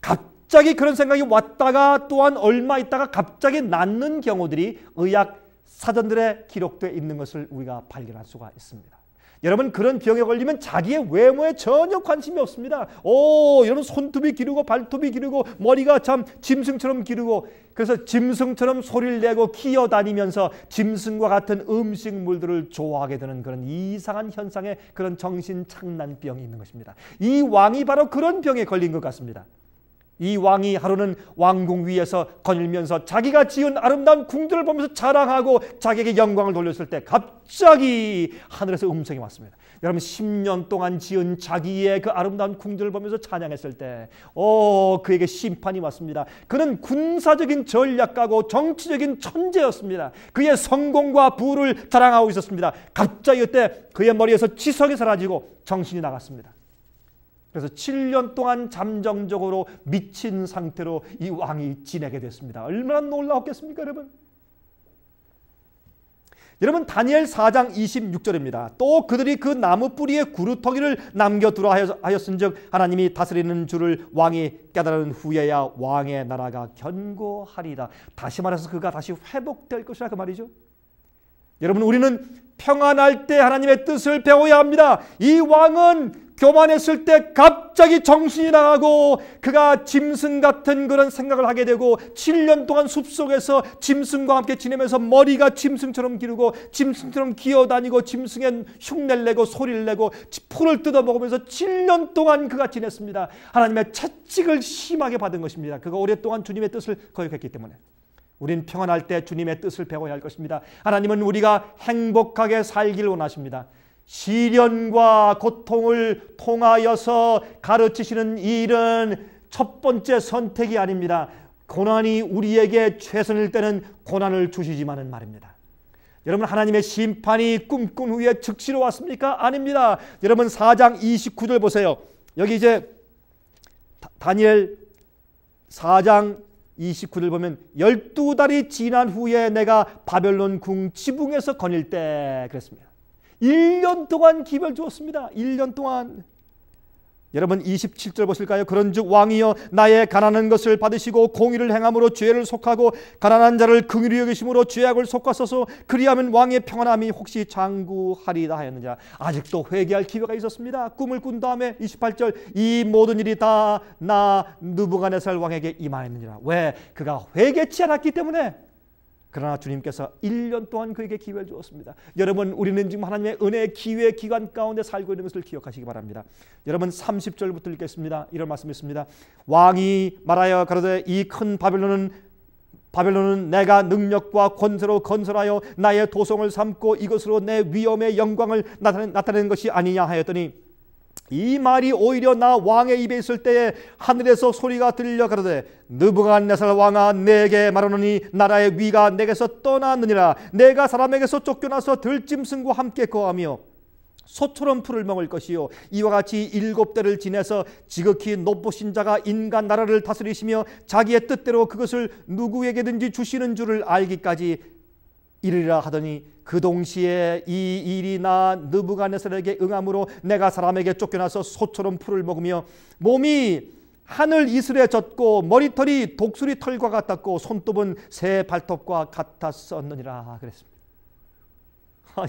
갑자기 그런 생각이 왔다가 또한 얼마 있다가 갑자기 낫는 경우들이 의학 사전들에 기록되어 있는 것을 우리가 발견할 수가 있습니다. 여러분 그런 병에 걸리면 자기의 외모에 전혀 관심이 없습니다. 여러분 손톱이 기르고 발톱이 기르고 머리가 참 짐승처럼 기르고, 그래서 짐승처럼 소리를 내고 기어다니면서 짐승과 같은 음식물들을 좋아하게 되는 그런 이상한 현상의 그런 정신착란병이 있는 것입니다. 이 왕이 바로 그런 병에 걸린 것 같습니다. 이 왕이 하루는 왕궁 위에서 거닐면서 자기가 지은 아름다운 궁들을 보면서 자랑하고 자기에게 영광을 돌렸을 때 갑자기 하늘에서 음성이 왔습니다. 여러분 10년 동안 지은 자기의 그 아름다운 궁들을 보면서 찬양했을 때 그에게 심판이 왔습니다. 그는 군사적인 전략가고 정치적인 천재였습니다. 그의 성공과 부를 자랑하고 있었습니다. 갑자기 그때 그의 머리에서 지성이 사라지고 정신이 나갔습니다. 그래서 7년 동안 잠정적으로 미친 상태로 이 왕이 지내게 됐습니다. 얼마나 놀라웠겠습니까, 여러분? 여러분 다니엘 4장 26절입니다. 또 그들이 그 나무 뿌리에 구루터기를 남겨두라 하였은즉 하나님이 다스리는 줄을 왕이 깨달은 후에야 왕의 나라가 견고하리라. 다시 말해서 그가 다시 회복될 것이라 그 말이죠. 여러분 우리는 평안할 때 하나님의 뜻을 배워야 합니다. 이 왕은 교만했을 때 갑자기 정신이 나가고 그가 짐승 같은 그런 생각을 하게 되고 7년 동안 숲속에서 짐승과 함께 지내면서 머리가 짐승처럼 기르고 짐승처럼 기어다니고 짐승의 흉내를 내고 소리를 내고 풀을 뜯어먹으면서 7년 동안 그가 지냈습니다. 하나님의 채찍을 심하게 받은 것입니다. 그가 오랫동안 주님의 뜻을 거역했기 때문에. 우린 평안할 때 주님의 뜻을 배워야 할 것입니다. 하나님은 우리가 행복하게 살기를 원하십니다. 시련과 고통을 통하여서 가르치시는 일은 첫 번째 선택이 아닙니다. 고난이 우리에게 최선일 때는 고난을 주시지만은 말입니다. 여러분 하나님의 심판이 꿈꾼 후에 즉시로 왔습니까? 아닙니다. 여러분 4장 29절 보세요. 여기 이제 다니엘 4장 29절 보면 12달이 지난 후에 내가 바벨론 궁 지붕에서 거닐 때 그랬습니다. 1년 동안 기회를 주었습니다. 1년 동안. 여러분 27절 보실까요? 그런즉 왕이여 나의 가난한 것을 받으시고 공의를 행함으로 죄를 속하고 가난한 자를 긍휼히 여기심으로 죄악을 속하소서. 그리하면 왕의 평안함이 혹시 장구하리다 하였느냐. 아직도 회개할 기회가 있었습니다. 꿈을 꾼 다음에 28절 이 모든 일이 다 나 느부갓네살 왕에게 임하였느니라. 왜? 그가 회개치 않았기 때문에. 그러나 주님께서 1년 동안 그에게 기회를 주었습니다. 여러분 우리는 지금 하나님의 은혜의 기회 기간 가운데 살고 있는 것을 기억하시기 바랍니다. 여러분 30절부터 읽겠습니다. 이런 말씀이 있습니다. 왕이 말하여 가로되 이 큰 바벨론은 내가 능력과 권세로 건설하여 나의 도성을 삼고 이것으로 내 위엄의 영광을 나타낸 것이 아니냐 하였더니 이 말이 오히려 나 왕의 입에 있을 때에 하늘에서 소리가 들려 가로되 느부갓네살 왕아 내게 말하노니 나라의 위가 내게서 떠났느니라. 내가 사람에게서 쫓겨나서 들짐승과 함께 거하며 소처럼 풀을 먹을 것이요 이와 같이 7대를 지내서 지극히 높으신 자가 인간 나라를 다스리시며 자기의 뜻대로 그것을 누구에게든지 주시는 줄을 알기까지 이르리라 하더니 그 동시에 이 일이 나 느부갓네살에게 응함으로 내가 사람에게 쫓겨나서 소처럼 풀을 먹으며 몸이 하늘 이슬에 젖고 머리털이 독수리 털과 같았고 손톱은 새 발톱과 같았었느니라 그랬습니다.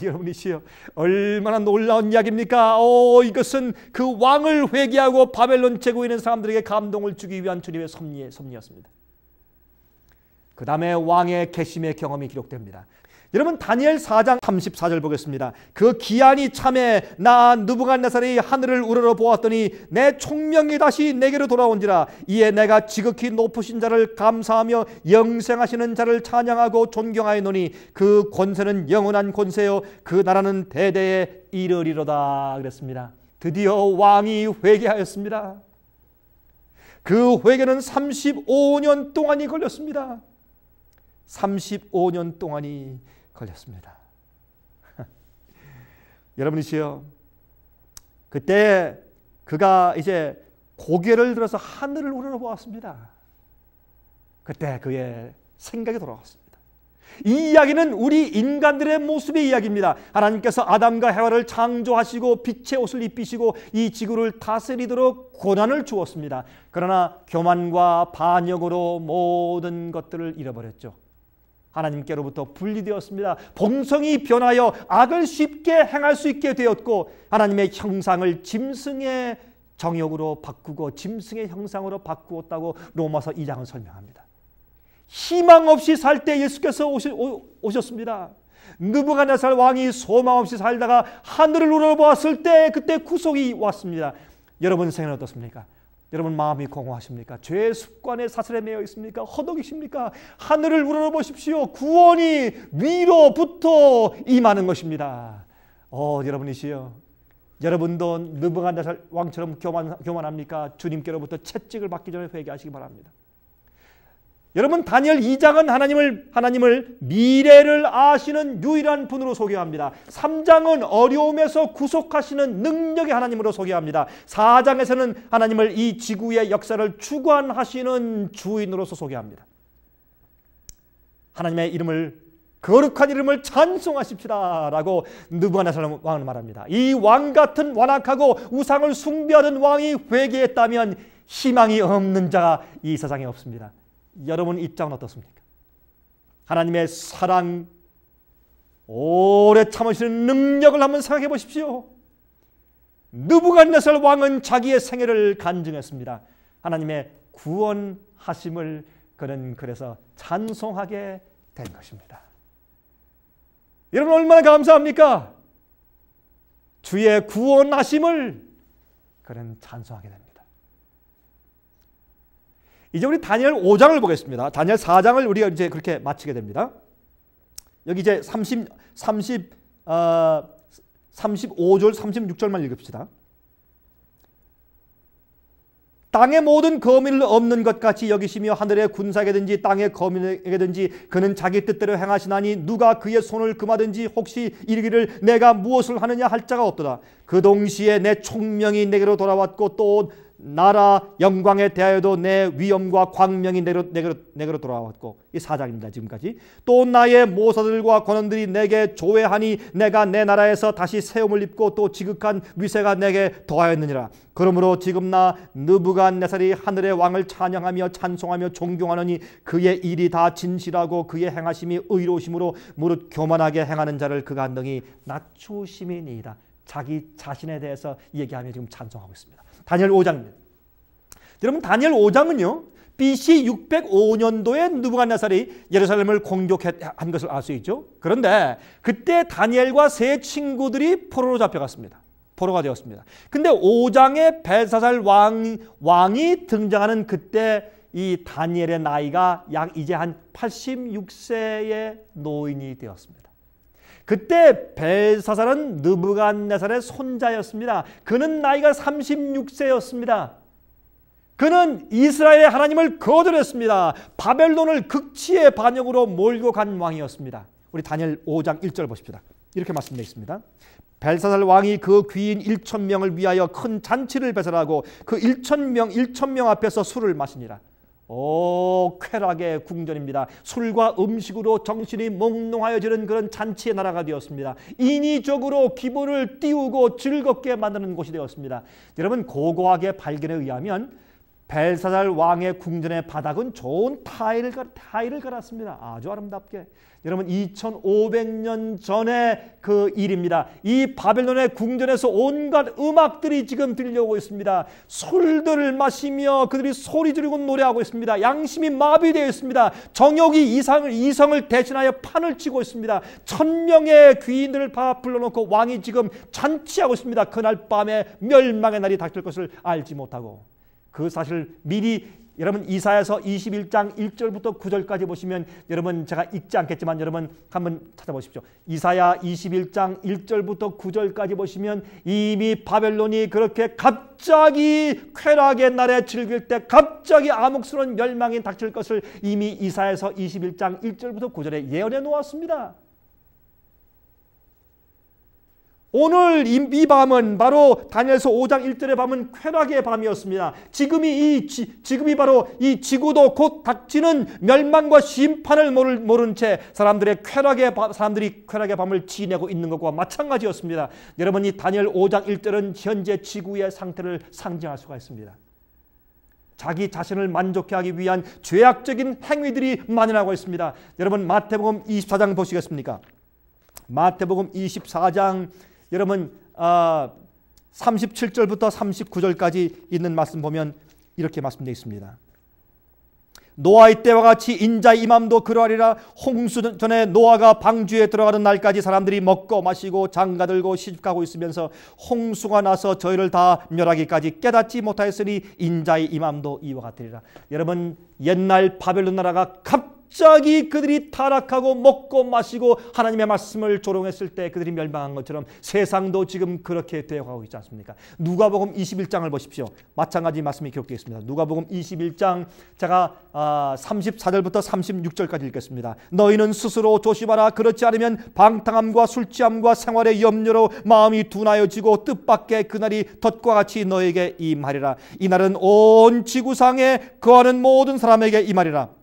여러분이시여 얼마나 놀라운 이야기입니까? 이것은 그 왕을 회개하고 바벨론 제국에 있는 사람들에게 감동을 주기 위한 주님의 섭리였습니다. 그 다음에 왕의 계심의 경험이 기록됩니다. 여러분 다니엘 4장 34절 보겠습니다. 그 기한이 참에 나 느부갓네살이 하늘을 우러러 보았더니 내 총명이 다시 내게로 돌아온지라. 이에 내가 지극히 높으신 자를 감사하며 영생하시는 자를 찬양하고 존경하였노니 그 권세는 영원한 권세요 그 나라는 대대에 이르리로다 그랬습니다. 드디어 왕이 회개하였습니다. 그 회개는 35년 동안이 걸렸습니다. 35년 동안이 걸렸습니다. 여러분이시여 그때 그가 이제 고개를 들어서 하늘을 우러러보았습니다. 그때 그의 생각이 돌아왔습니다. 이 이야기는 우리 인간들의 모습의 이야기입니다. 하나님께서 아담과 해와를 창조하시고 빛의 옷을 입히시고 이 지구를 다스리도록 권한을 주었습니다. 그러나 교만과 반역으로 모든 것들을 잃어버렸죠. 하나님께로부터 분리되었습니다. 본성이 변하여 악을 쉽게 행할 수 있게 되었고 하나님의 형상을 짐승의 정욕으로 바꾸고 짐승의 형상으로 바꾸었다고 로마서 2장은 설명합니다. 희망 없이 살 때 예수께서 오셨습니다. 느부갓네살 왕이 소망 없이 살다가 하늘을 우러보았을 때 그때 구속이 왔습니다. 여러분 생각은 어떻습니까? 여러분 마음이 공허하십니까? 죄의 습관에 사슬에 매여 있습니까? 허덕이십니까? 하늘을 우러러보십시오. 구원이 위로부터 임하는 것입니다. 여러분이시여 여러분도 느부갓네살 왕처럼 교만합니까? 주님께로부터 채찍을 받기 전에 회개하시기 바랍니다. 여러분 다니엘 2장은 하나님을 미래를 아시는 유일한 분으로 소개합니다. 3장은 어려움에서 구속하시는 능력의 하나님으로 소개합니다. 4장에서는 하나님을 이 지구의 역사를 주관하시는 주인으로서 소개합니다. 하나님의 이름을 거룩한 이름을 찬송하십시다 라고 느부갓네살 왕은 말합니다. 이 왕 같은 완악하고 우상을 숭배하던 왕이 회개했다면 희망이 없는 자가 이 세상에 없습니다. 여러분 입장은 어떻습니까? 하나님의 사랑, 오래 참으시는 능력을 한번 생각해 보십시오. 느부갓네살 왕은 자기의 생애를 간증했습니다. 하나님의 구원하심을 그는 그래서 찬송하게 된 것입니다. 여러분 얼마나 감사합니까? 주의 구원하심을 그는 찬송하게 됩니다. 이제 우리 다니엘 5장을 보겠습니다. 다니엘 4장을 우리가 이제 그렇게 마치게 됩니다. 여기 이제 35절, 36절만 읽읍시다. 땅의 모든 거민을 없는 것 같이 여기시며 하늘의 군사에게든지 땅의 거민에게든지 그는 자기 뜻대로 행하시나니 누가 그의 손을 금하든지 혹시 이르기를 내가 무엇을 하느냐 할 자가 없도다. 그 동시에 내 총명이 내게로 돌아왔고 또 나라 영광에 대하여도 내 위엄과 광명이 내게로 돌아왔고 이 4장입니다. 지금까지. 또 나의 모사들과 권원들이 내게 조회하니 내가 내 나라에서 다시 세움을 입고 또 지극한 위세가 내게 더하였느니라. 그러므로 지금 나 느부갓네살이 하늘의 왕을 찬양하며 찬송하며 존경하노니 그의 일이 다 진실하고 그의 행하심이 의로우심으로 무릇 교만하게 행하는 자를 그가 능히 낮추심이니이다. 자기 자신에 대해서 얘기하며 지금 찬송하고 있습니다. 다니엘 5장입니다. 여러분 다니엘 5장은요 BC 605년도에 느부갓네살이 예루살렘을 공격한 것을 알 수 있죠. 그런데 그때 다니엘과 세 친구들이 포로로 잡혀갔습니다. 포로가 되었습니다. 근데 5장에 벨사살 왕이 등장하는 그때 이 다니엘의 나이가 약 이제 한 86세의 노인이 되었습니다. 그때 벨사살은 느부갓네살의 손자였습니다. 그는 나이가 36세였습니다. 그는 이스라엘의 하나님을 거절했습니다. 바벨론을 극치의 반역으로 몰고 간 왕이었습니다. 우리 다니엘 5장 1절 보십시다. 이렇게 말씀되어 있습니다. 벨사살 왕이 그 귀인 1,000명을 위하여 큰 잔치를 배설하고 그 1,000명 앞에서 술을 마시니라. 오, 쾌락의 궁전입니다. 술과 음식으로 정신이 몽롱하여지는 그런 잔치의 나라가 되었습니다. 인위적으로 기분을 띄우고 즐겁게 만드는 곳이 되었습니다. 여러분, 고고학의 발견에 의하면 벨사살 왕의 궁전의 바닥은 좋은 타일을 갈았습니다. 아주 아름답게. 여러분, 2500년 전의 그 일입니다. 이 바벨론의 궁전에서 온갖 음악들이 지금 들려오고 있습니다. 술들을 마시며 그들이 소리 지르고 노래하고 있습니다. 양심이 마비되어 있습니다. 정욕이 이성을 대신하여 판을 치고 있습니다. 1000명의 귀인들을 다 불러놓고 왕이 지금 잔치하고 있습니다. 그날 밤에 멸망의 날이 닥칠 것을 알지 못하고, 그 사실을 미리 여러분 이사야서 21장 1절부터 9절까지 보시면, 여러분 제가 읽지 않겠지만 여러분 한번 찾아보십시오. 이사야 21장 1절부터 9절까지 보시면 이미 바벨론이 그렇게 갑자기 쾌락의 날에 즐길 때 갑자기 암흑스러운 멸망이 닥칠 것을 이미 이사야서 21장 1절부터 9절에 예언해 놓았습니다. 오늘 이 밤은 바로 다니엘서 5장 1절의 밤은 쾌락의 밤이었습니다. 지금이 바로 이 지구도 곧 닥치는 멸망과 심판을 모른 채 사람들이 쾌락의 밤을 지내고 있는 것과 마찬가지였습니다. 여러분, 이 다니엘 5장 1절은 현재 지구의 상태를 상징할 수가 있습니다. 자기 자신을 만족해 하기 위한 죄악적인 행위들이 만연하고 있습니다. 여러분, 마태복음 24장 보시겠습니까? 마태복음 24장 여러분 37절부터 39절까지 있는 말씀 보면 이렇게 말씀되어 있습니다. 노아의 때와 같이 인자의 임함도 그러하리라. 홍수 전에 노아가 방주에 들어가는 날까지 사람들이 먹고 마시고 장가들고 시집가고 있으면서 홍수가 나서 저희를 다 멸하기까지 깨닫지 못하였으니 인자의 임함도 이와 같으리라. 여러분, 옛날 바벨론 나라가 갑자기 그들이 타락하고 먹고 마시고 하나님의 말씀을 조롱했을 때 그들이 멸망한 것처럼 세상도 지금 그렇게 되어가고 있지 않습니까? 누가복음 21장을 보십시오. 마찬가지 말씀이 기록되어 있습니다. 누가복음 21장 제가 34절부터 36절까지 읽겠습니다. 너희는 스스로 조심하라. 그렇지 않으면 방탕함과 술취함과 생활의 염려로 마음이 둔하여지고 뜻밖의 그날이 덫과 같이 너에게 임하리라. 이날은 온 지구상에 거하는 모든 사람에게 임하리라.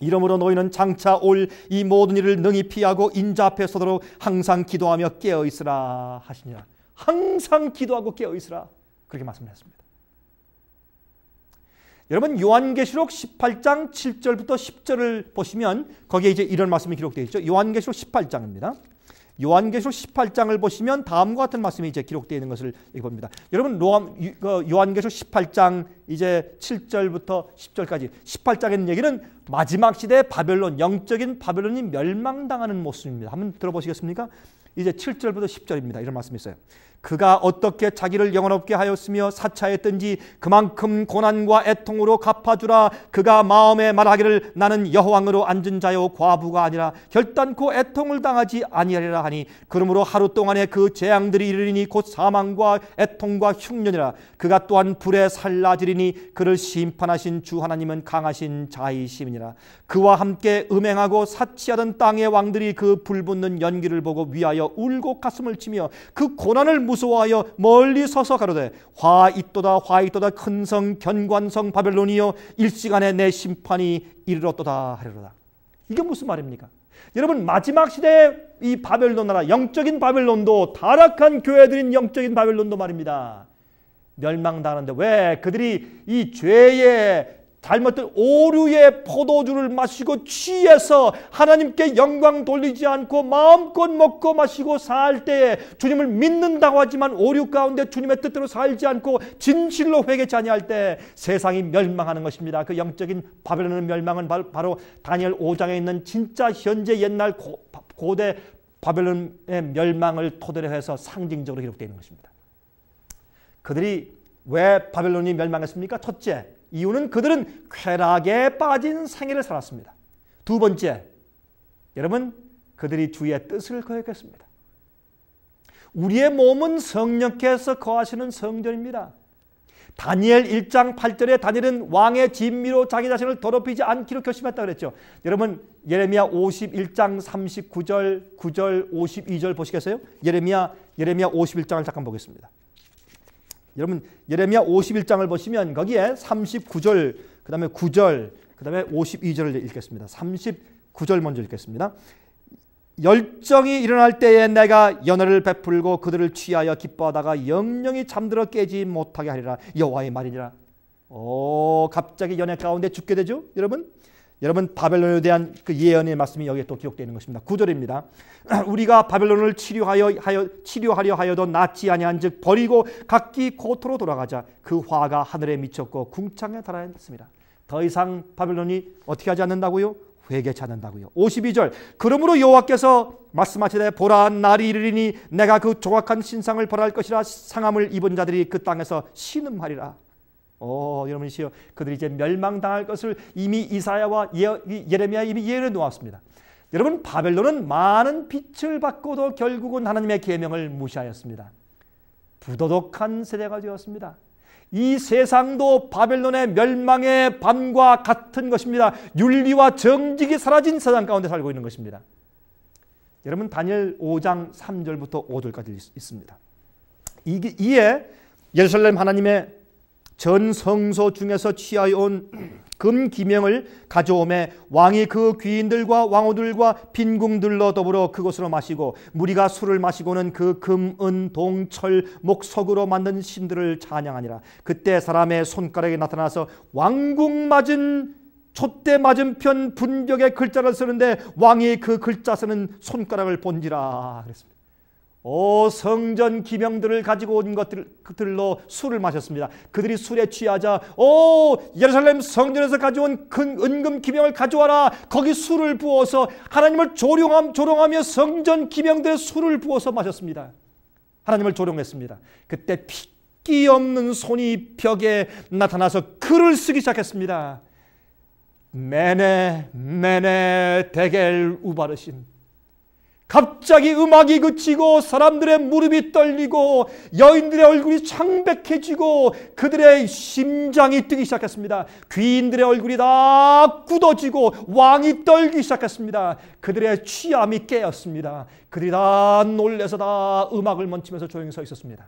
이러므로 너희는 장차 올 이 모든 일을 능히 피하고 인자 앞에 서도록 항상 기도하며 깨어있으라 하시니라. 항상 기도하고 깨어있으라, 그렇게 말씀하셨습니다. 여러분, 요한계시록 18장 7절부터 10절을 보시면 거기에 이제 이런 말씀이 기록되어 있죠. 요한계시록 18장입니다. 요한계시록 18장을 보시면 다음과 같은 말씀이 이제 기록되어 있는 것을 봅니다. 여러분, 요한계시록 18장 이제 7절부터 10절까지 18장의 얘기는 마지막 시대 바벨론, 영적인 바벨론이 멸망당하는 모습입니다. 한번 들어보시겠습니까? 이제 7절부터 10절입니다. 이런 말씀이 있어요. 그가 어떻게 자기를 영원롭게 하였으며 사차했든지 그만큼 고난과 애통으로 갚아주라. 그가 마음에 말하기를 나는 여호왕으로 앉은 자요 과부가 아니라 결단코 애통을 당하지 아니하리라 하니, 그러므로 하루 동안에 그 재앙들이 이르리니 곧 사망과 애통과 흉년이라. 그가 또한 불에 살라지리니 그를 심판하신 주 하나님은 강하신 자이심이니라. 그와 함께 음행하고 사치하던 땅의 왕들이 그 불붙는 연기를 보고 위하여 울고 가슴을 치며 그 고난을 무서워하여 멀리 서서 가로되 화 있도다 화 있도다 큰 성 견관성 바벨론이여 일시간에 내 심판이 이르렀도다 하리로다. 이게 무슨 말입니까? 여러분, 마지막 시대의 이 바벨론 나라, 영적인 바벨론도, 타락한 교회들인 영적인 바벨론도 말입니다, 멸망당하는데 왜? 그들이 이 죄의 잘못된 오류의 포도주를 마시고 취해서 하나님께 영광 돌리지 않고 마음껏 먹고 마시고 살 때에 주님을 믿는다고 하지만 오류 가운데 주님의 뜻대로 살지 않고 진실로 회개치 아니할 때 세상이 멸망하는 것입니다. 그 영적인 바벨론의 멸망은 바로 다니엘 5장에 있는 진짜 현재 옛날 고대 바벨론의 멸망을 토대로 해서 상징적으로 기록되어 있는 것입니다. 그들이 왜 바벨론이 멸망했습니까? 첫째, 이유는 그들은 쾌락에 빠진 생애를 살았습니다. 두 번째, 여러분, 그들이 주의 뜻을 거역했습니다. 우리의 몸은 성령께서 거하시는 성전입니다. 다니엘 1장 8절에 다니엘은 왕의 진미로 자기 자신을 더럽히지 않기로 결심했다고 그랬죠. 여러분 예레미야 51장 39절, 9절, 52절 보시겠어요? 예레미야 51장을 잠깐 보겠습니다. 여러분 예레미야 51장을 보시면 거기에 39절, 그 다음에 9절, 그 다음에 52절을 읽겠습니다. 39절 먼저 읽겠습니다. 열정이 일어날 때에 내가 연회를 베풀고 그들을 취하여 기뻐하다가 영영이 잠들어 깨지 못하게 하리라. 여호와의 말이니라. 갑자기 연회 가운데 죽게 되죠. 여러분 바벨론에 대한 그 예언의 말씀이 여기에 또 기록되어 있는 것입니다. 9절입니다. 우리가 바벨론을 치료하려 하여도 낫지 아니한즉 버리고 각기 고토로 돌아가자. 그 화가 하늘에 미쳤고 궁창에 달하였습니다. 더 이상 바벨론이 어떻게 하지 않는다고요? 회개치 않는다고요. 52절 그러므로 여호와께서 말씀하시되 보라 날이 이르리니 내가 그 조각한 신상을 벌할 것이라 상함을 입은 자들이 그 땅에서 신음하리라. 여러분이시여 그들이 이제 멸망당할 것을 이미 이사야와 예레미야 이미 예언해 놓았습니다. 여러분 바벨론은 많은 빛을 받고도 결국은 하나님의 계명을 무시하였습니다. 부도덕한 세대가 되었습니다. 이 세상도 바벨론의 멸망의 밤과 같은 것입니다. 윤리와 정직이 사라진 세상 가운데 살고 있는 것입니다. 여러분 다니엘 5장 3절부터 5절까지 있습니다. 이에 예루살렘 하나님의 전 성소 중에서 취하여 온 금기명을 가져오매 왕이 그 귀인들과 왕후들과 빈궁들로 더불어 그곳으로 마시고 무리가 술을 마시고는 그 금, 은, 동, 철, 목, 석으로 만든 신들을 찬양하니라. 그때 사람의 손가락에 나타나서 왕궁 맞은 촛대 맞은편 분벽의 글자를 쓰는데 왕이 그 글자 쓰는 손가락을 본지라 그랬습니다. 성전 기명들을 가지고 온 것들로 술을 마셨습니다. 그들이 술에 취하자 예루살렘 성전에서 가져온 은금 기명을 가져와라. 거기 술을 부어서 하나님을 조롱하며 성전 기명들의 술을 부어서 마셨습니다. 하나님을 조롱했습니다. 그때 핏기 없는 손이 벽에 나타나서 글을 쓰기 시작했습니다. 메네 메네 데겔 우바르신. 갑자기 음악이 그치고 사람들의 무릎이 떨리고 여인들의 얼굴이 창백해지고 그들의 심장이 뛰기 시작했습니다. 귀인들의 얼굴이 다 굳어지고 왕이 떨기 시작했습니다. 그들의 취함이 깨었습니다. 그들이 다 놀라서 다 음악을 멈추면서 조용히 서 있었습니다.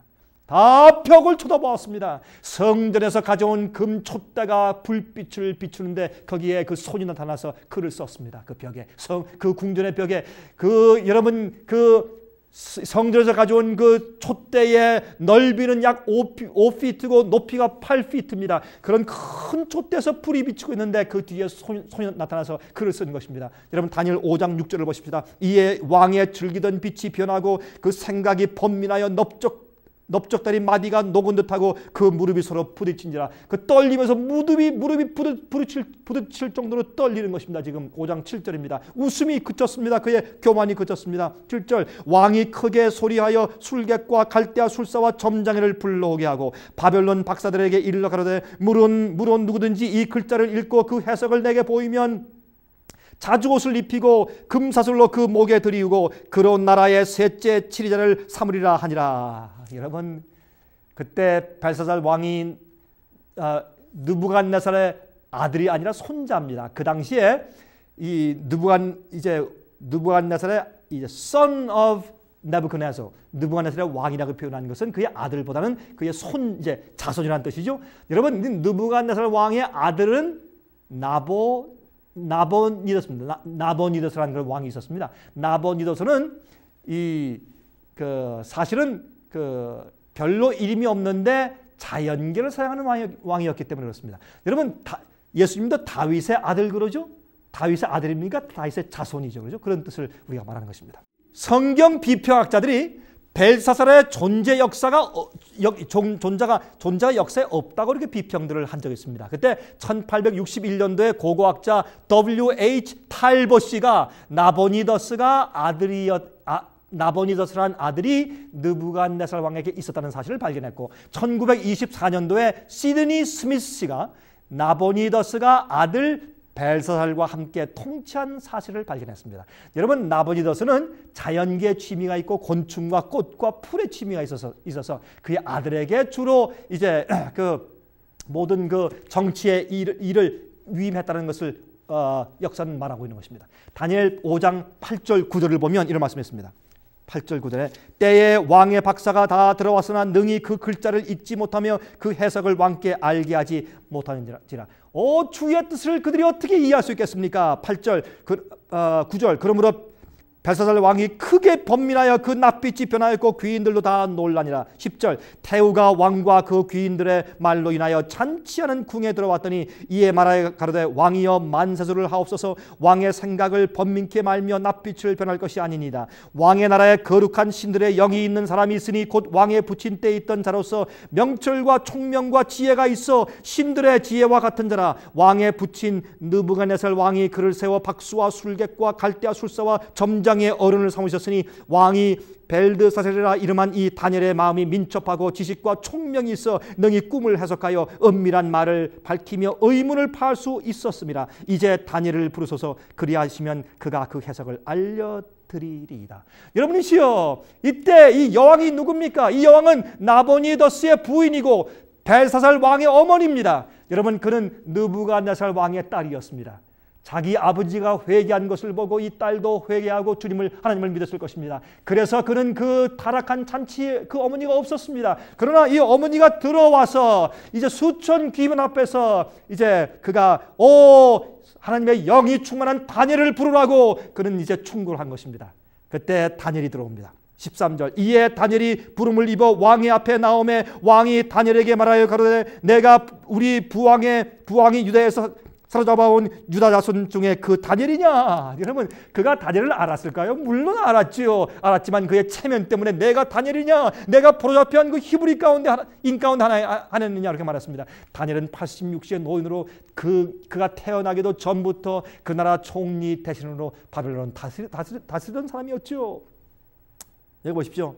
다 벽을 쳐다보았습니다. 성전에서 가져온 금 촛대가 불빛을 비추는데 거기에 그 손이 나타나서 글을 썼습니다. 그 벽에 그 궁전의 벽에 여러분 성전에서 가져온 그 촛대의 넓이는 약 5피트고 높이가 8피트입니다. 그런 큰 촛대에서 불이 비추고 있는데 그 뒤에 손이 나타나서 글을 쓴 것입니다. 여러분 다니엘 5장 6절을 보십시다. 이에 왕의 즐기던 빛이 변하고 그 생각이 번민하여 넓적다리 마디가 녹은 듯하고 그 무릎이 서로 부딪힌지라. 그 떨리면서 무릎이 부딪힐 정도로 떨리는 것입니다. 지금 5장 7절입니다. 웃음이 그쳤습니다. 그의 교만이 그쳤습니다. 7절 왕이 크게 소리하여 술객과 갈대아 술사와 점장이를 불러오게 하고 바벨론 박사들에게 이르러 가로되 물은 누구든지 이 글자를 읽고 그 해석을 내게 보이면 자주옷을 입히고 금사슬로 그 목에 들이우고 그런 나라의 셋째 치리자를 삼으리라 하니라. 여러분 그때 벨사살 왕이 느부갓네살의 아들이 아니라 손자입니다. 그 당시에 이 느부갓네살의 son of Nebuchadnezzar, 느부갓네살의 왕이라고 표현하는 것은 그의 아들보다는 그의 자손이라는 뜻이죠. 여러분 느부갓네살 왕의 아들은 나보니더스입니다. 나보니더스라는 그런 왕이 있었습니다. 나보니더스는 사실은 별로 이름이 없는데 자연계를 사용하는 왕이었기 때문에 그렇습니다. 여러분 예수님도 다윗의 아들 그러죠? 다윗의 아들입니까? 다윗의 자손이죠. 그렇죠? 그런 뜻을 우리가 말하는 것입니다. 성경 비평학자들이 벨사살의 존재 역사가 역사에 없다고 이렇게 비평들을 한 적이 있습니다. 그때 1861년도에 고고학자 W.H. 탈보씨가 나보니더스란 아들이 느부갓네살 왕에게 있었다는 사실을 발견했고 1924년도에 시드니 스미스 씨가 나보니더스가 아들 벨사살과 함께 통치한 사실을 발견했습니다. 여러분, 나부코도노서는 자연계에 취미가 있고 곤충과 꽃과 풀에 취미가 있어서 그의 아들에게 주로 이제 그 모든 그 정치의 일을 위임했다는 것을 역사는 말하고 있는 것입니다. 다니엘 5장 8절 9절을 보면 이런 말씀했습니다. 8절 9절에 때에 왕의 박사가 다 들어왔으나 능히 그 글자를 읽지 못하며 그 해석을 왕께 알게 하지 못하는지라. 주의 뜻을 그들이 어떻게 이해할 수 있겠습니까? 8절 9절 그러므로 벨사살 왕이 크게 번민하여 그 낯빛이 변하였고 귀인들도 다 놀라니라. 10절 태우가 왕과 그 귀인들의 말로 인하여 잔치하는 궁에 들어왔더니 이에 말하여 가로되 왕이여 만세수를 하옵소서. 왕의 생각을 번민케 말며 낯빛을 변할 것이 아니니이다. 왕의 나라에 거룩한 신들의 영이 있는 사람이 있으니 곧 왕의 붙인 때에 있던 자로서 명철과 총명과 지혜가 있어 신들의 지혜와 같은 자라. 왕의 붙인 느부갓네살 왕이 그를 세워 박수와 술객과 갈대와 술사와 점장 의 어른을 삼으셨으니 왕이 벨드사살이라 이름한 이 다니엘의 마음이 민첩하고 지식과 총명이 있어 능히 꿈을 해석하여 은밀한 말을 밝히며 의문을 파할 수 있었습니다. 이제 다니엘을 부르소서. 그리하시면 그가 그 해석을 알려드리리이다. 여러분이시여, 이때 이 여왕이 누굽니까? 이 여왕은 나부코도노서의 부인이고 벨사살 왕의 어머니입니다. 여러분, 그는 느부갓네살 왕의 딸이었습니다. 자기 아버지가 회개한 것을 보고 이 딸도 회개하고 하나님을 믿었을 것입니다. 그래서 그는 그 타락한 잔치에 그 어머니가 없었습니다. 그러나 이 어머니가 들어와서 이제 수천 귀인 앞에서 이제 그가 하나님의 영이 충만한 다니엘을 부르라고 그는 이제 충고를 한 것입니다. 그때 다니엘이 들어옵니다. 13절 이에 다니엘이 부름을 입어 왕의 앞에 나오매 왕이 다니엘에게 말하여 가로되 내가 우리 부왕이 유다에서 사로잡아온 유다 자손 중에 그 다니엘이냐? 여러분, 그가 다니엘을 알았을까요? 물론 알았지요. 알았지만 그의 체면 때문에 내가 다니엘이냐? 내가 포로잡혀한 그 히브리 인 가운데 하나였느냐? 이렇게 말했습니다. 다니엘은 86세의 노인으로 그가 태어나기도 전부터 그 나라 총리 대신으로 바벨론 다스리던 사람이었죠. 여기 보십시오.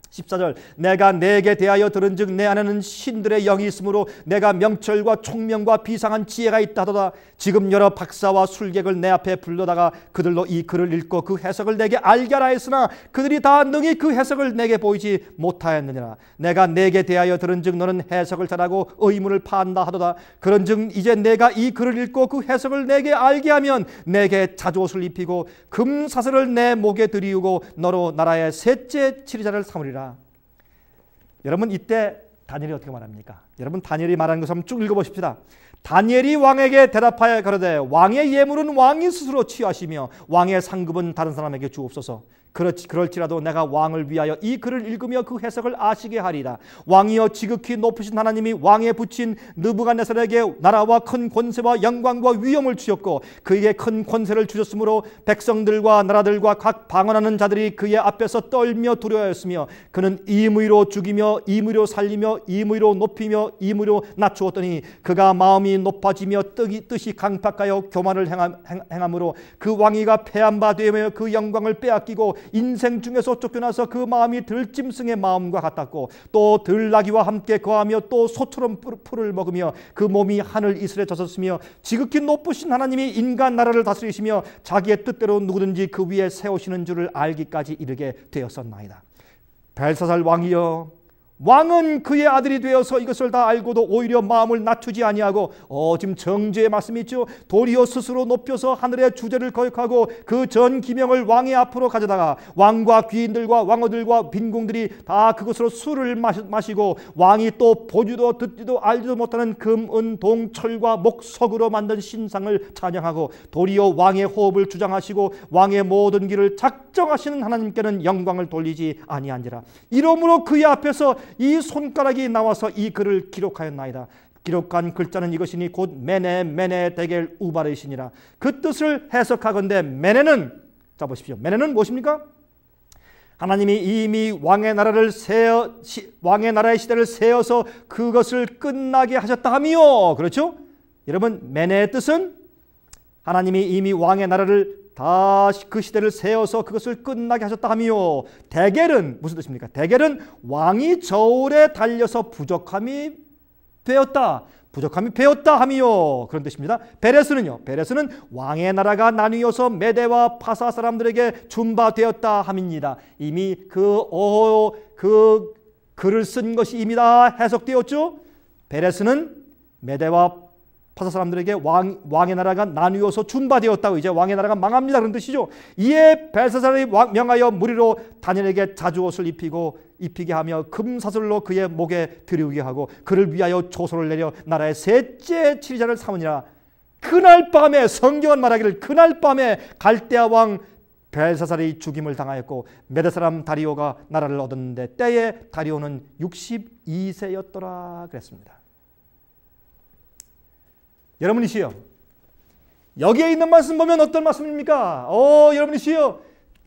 14절 내가 내게 대하여 들은즉 내 안에는 신들의 영이 있으므로 내가 명철과 총명과 비상한 지혜가 있다 하도다. 지금 여러 박사와 술객을 내 앞에 불러다가 그들로 이 글을 읽고 그 해석을 내게 알게 하라 했으나 그들이 다 능히 그 해석을 내게 보이지 못하였느니라. 내가 내게 대하여 들은즉 너는 해석을 잘하고 의문을 파한다 하도다. 그런즉 이제 내가 이 글을 읽고 그 해석을 내게 알게 하면 내게 자주옷을 입히고 금사슬을 내 목에 들이우고 너로 나라의 셋째 치리자를 삼으리라. 여러분, 이때 다니엘이 어떻게 말합니까? 여러분, 다니엘이 말하는 것을 한번 쭉 읽어보십시다. 다니엘이 왕에게 대답하여 가로되 왕의 예물은 왕이 스스로 취하시며 왕의 상급은 다른 사람에게 주옵소서. 그럴지라도 내가 왕을 위하여 이 글을 읽으며 그 해석을 아시게 하리라. 왕이여 지극히 높으신 하나님이 왕에 붙인 느부갓네살에게 나라와 큰 권세와 영광과 위엄을 주셨고 그에게 큰 권세를 주셨으므로 백성들과 나라들과 각 방언하는 자들이 그의 앞에서 떨며 두려워하였으며 그는 임의로 죽이며 임의로 살리며 임의로 높이며 임의로 낮추었더니 그가 마음이 높아지며 뜻이 강팍하여 교만을 행함으로 그 왕위가 패한 바 되며 그 영광을 빼앗기고 인생 중에서 쫓겨나서 그 마음이 들짐승의 마음과 같았고 또 들나귀와 함께 거하며 또 소처럼 풀을 먹으며 그 몸이 하늘 이슬에 젖었으며 지극히 높으신 하나님이 인간 나라를 다스리시며 자기의 뜻대로 누구든지 그 위에 세우시는 줄을 알기까지 이르게 되었었나이다. 벨사살 왕이여, 왕은 그의 아들이 되어서 이것을 다 알고도 오히려 마음을 낮추지 아니하고 지금 정죄의 말씀이 있죠. 도리어 스스로 높여서 하늘의 주제를 거역하고 그 전 기명을 왕의 앞으로 가져다가 왕과 귀인들과 왕어들과 빈궁들이 다 그것으로 술을 마시고 왕이 또 보지도 듣지도 알지도 못하는 금, 은, 동, 철과 목석으로 만든 신상을 찬양하고 도리어 왕의 호흡을 주장하시고 왕의 모든 길을 작정하시는 하나님께는 영광을 돌리지 아니한지라. 이러므로 그의 앞에서 이 손가락이 나와서 이 글을 기록하였나이다. 기록한 글자는 이것이니 곧 메네 데겔 우바르시니라. 그 뜻을 해석하건대 메네는, 자 보십시오, 메네는 무엇입니까? 하나님이 이미 왕의 나라의 시대를 세워서 그것을 끝나게 하셨다 하미요. 그렇죠? 여러분, 메네의 뜻은 하나님이 이미 왕의 나라를 다시 그 시대를 세워서 그것을 끝나게 하셨다 하미요. 데겔은 무슨 뜻입니까? 데겔은 왕이 저울에 달려서 부족함이 되었다. 부족함이 배었다 함이요. 그런 뜻입니다. 베레스는요. 베레스는 왕의 나라가 나뉘어서 메대와 파사 사람들에게 준바되었다 함입니다. 이미 그 글을 쓴 것이 이미 다 해석되었죠. 베레스는 메대와 파사 사람들에게 왕의 나라가 나뉘어서 준바되었다고, 이제 왕의 나라가 망합니다, 그런 뜻이죠. 이에 벨사살이 명하여 무리로 다니엘에게 자주옷을 입히게 하며 금사슬로 그의 목에 들이우게 하고 그를 위하여 조소를 내려 나라의 셋째 치리자를 삼으니라. 그날 밤에, 성경은 말하기를 그날 밤에 갈대아 왕 벨사살이 죽임을 당하였고 메대 사람 다리오가 나라를 얻었는데 때에 다리오는 62세였더라 그랬습니다. 여러분이시여, 여기에 있는 말씀 보면 어떤 말씀입니까? 여러분이시여,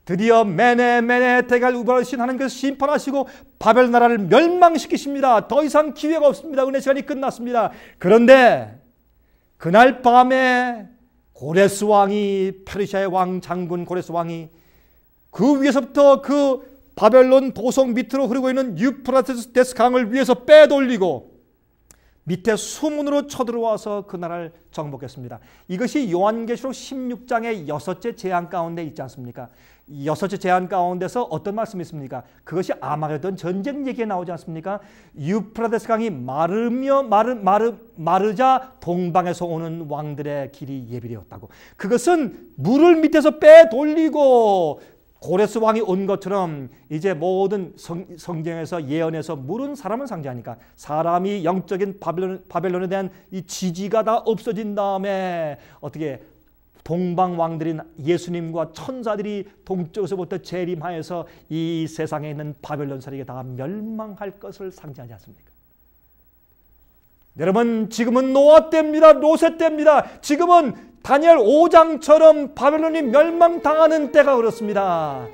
드디어 메네 대갈 우발신 하는 것을 심판하시고 바벨 나라를 멸망시키십니다. 더 이상 기회가 없습니다. 은혜 시간이 끝났습니다. 그런데 그날 밤에 고레스 왕이, 페르시아의 왕 장군 고레스 왕이 그 위에서부터 그 바벨론 도성 밑으로 흐르고 있는 유프라테스 강을 위에서 빼돌리고 밑에 수문으로 쳐들어와서 그 나라를 정복했습니다. 이것이 요한계시록 16장의 6째 재앙 가운데 있지 않습니까? 6째 재앙 가운데서 어떤 말씀이 있습니까? 그것이 아마게돈 전쟁 얘기에 나오지 않습니까? 유프라테스 강이 마르자 동방에서 오는 왕들의 길이 예비되었다고. 그것은 물을 밑에서 빼돌리고 고레스 왕이 온 것처럼 이제 모든 성경에서 예언에서 물은 사람을 상징하니까 사람이 영적인 바벨론에 대한 이 지지가 다 없어진 다음에 어떻게 동방 왕들인 예수님과 천사들이 동쪽에서부터 재림하여서 이 세상에 있는 바벨론 세력이 다 멸망할 것을 상징하지 않습니까? 여러분, 지금은 노아 때입니다. 로세 때입니다. 지금은 다니엘 5장처럼 바벨론이 멸망당하는 때가 그렇습니다.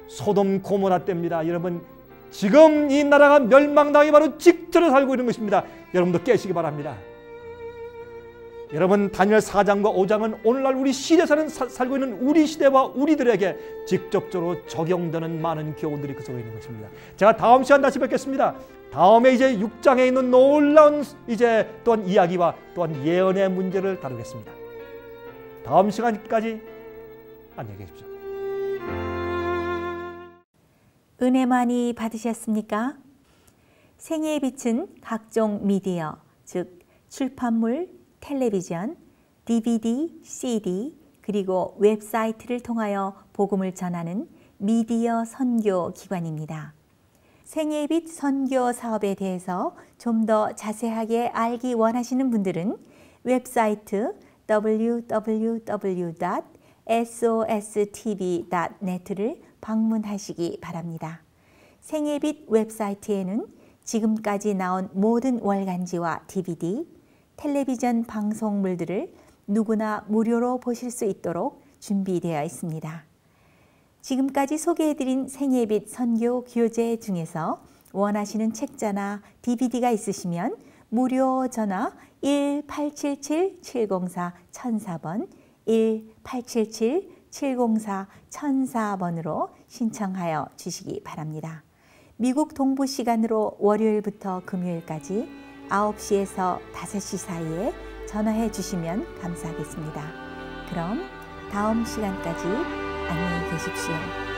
소돔 고모라 때입니다. 여러분, 지금 이 나라가 멸망당하기 바로 직전에 살고 있는 것입니다. 여러분도 깨시기 바랍니다. 여러분, 다니엘 4장과 5장은 오늘날 우리 시대에 살고 있는 우리 시대와 우리들에게 직접적으로 적용되는 많은 교훈들이 그 속에 있는 것입니다. 제가 다음 시간 다시 뵙겠습니다. 다음에 이제 6장에 있는 놀라운 이제 또한 이야기와 또한 예언의 문제를 다루겠습니다. 다음 시간까지 안녕히 계십시오. 은혜 많이 받으셨습니까? 생애의 빛은 각종 미디어, 즉 출판물, 텔레비전, DVD, CD, 그리고 웹사이트를 통하여 복음을 전하는 미디어 선교 기관입니다. 생애의 빛 선교 사업에 대해서 좀 더 자세하게 알기 원하시는 분들은 웹사이트 www.sostv.net를 방문하시기 바랍니다. 생애의 빛 웹사이트에는 지금까지 나온 모든 월간지와 DVD, 텔레비전 방송물들을 누구나 무료로 보실 수 있도록 준비되어 있습니다. 지금까지 소개해드린 생애의 빛 선교 교재 중에서 원하시는 책자나 DVD가 있으시면 무료 전화 1-877-704-1004번 1-877-704-1004번으로 신청하여 주시기 바랍니다. 미국 동부 시간으로 월요일부터 금요일까지 9시에서 5시 사이에 전화해 주시면 감사하겠습니다. 그럼 다음 시간까지 안녕히 계십시오.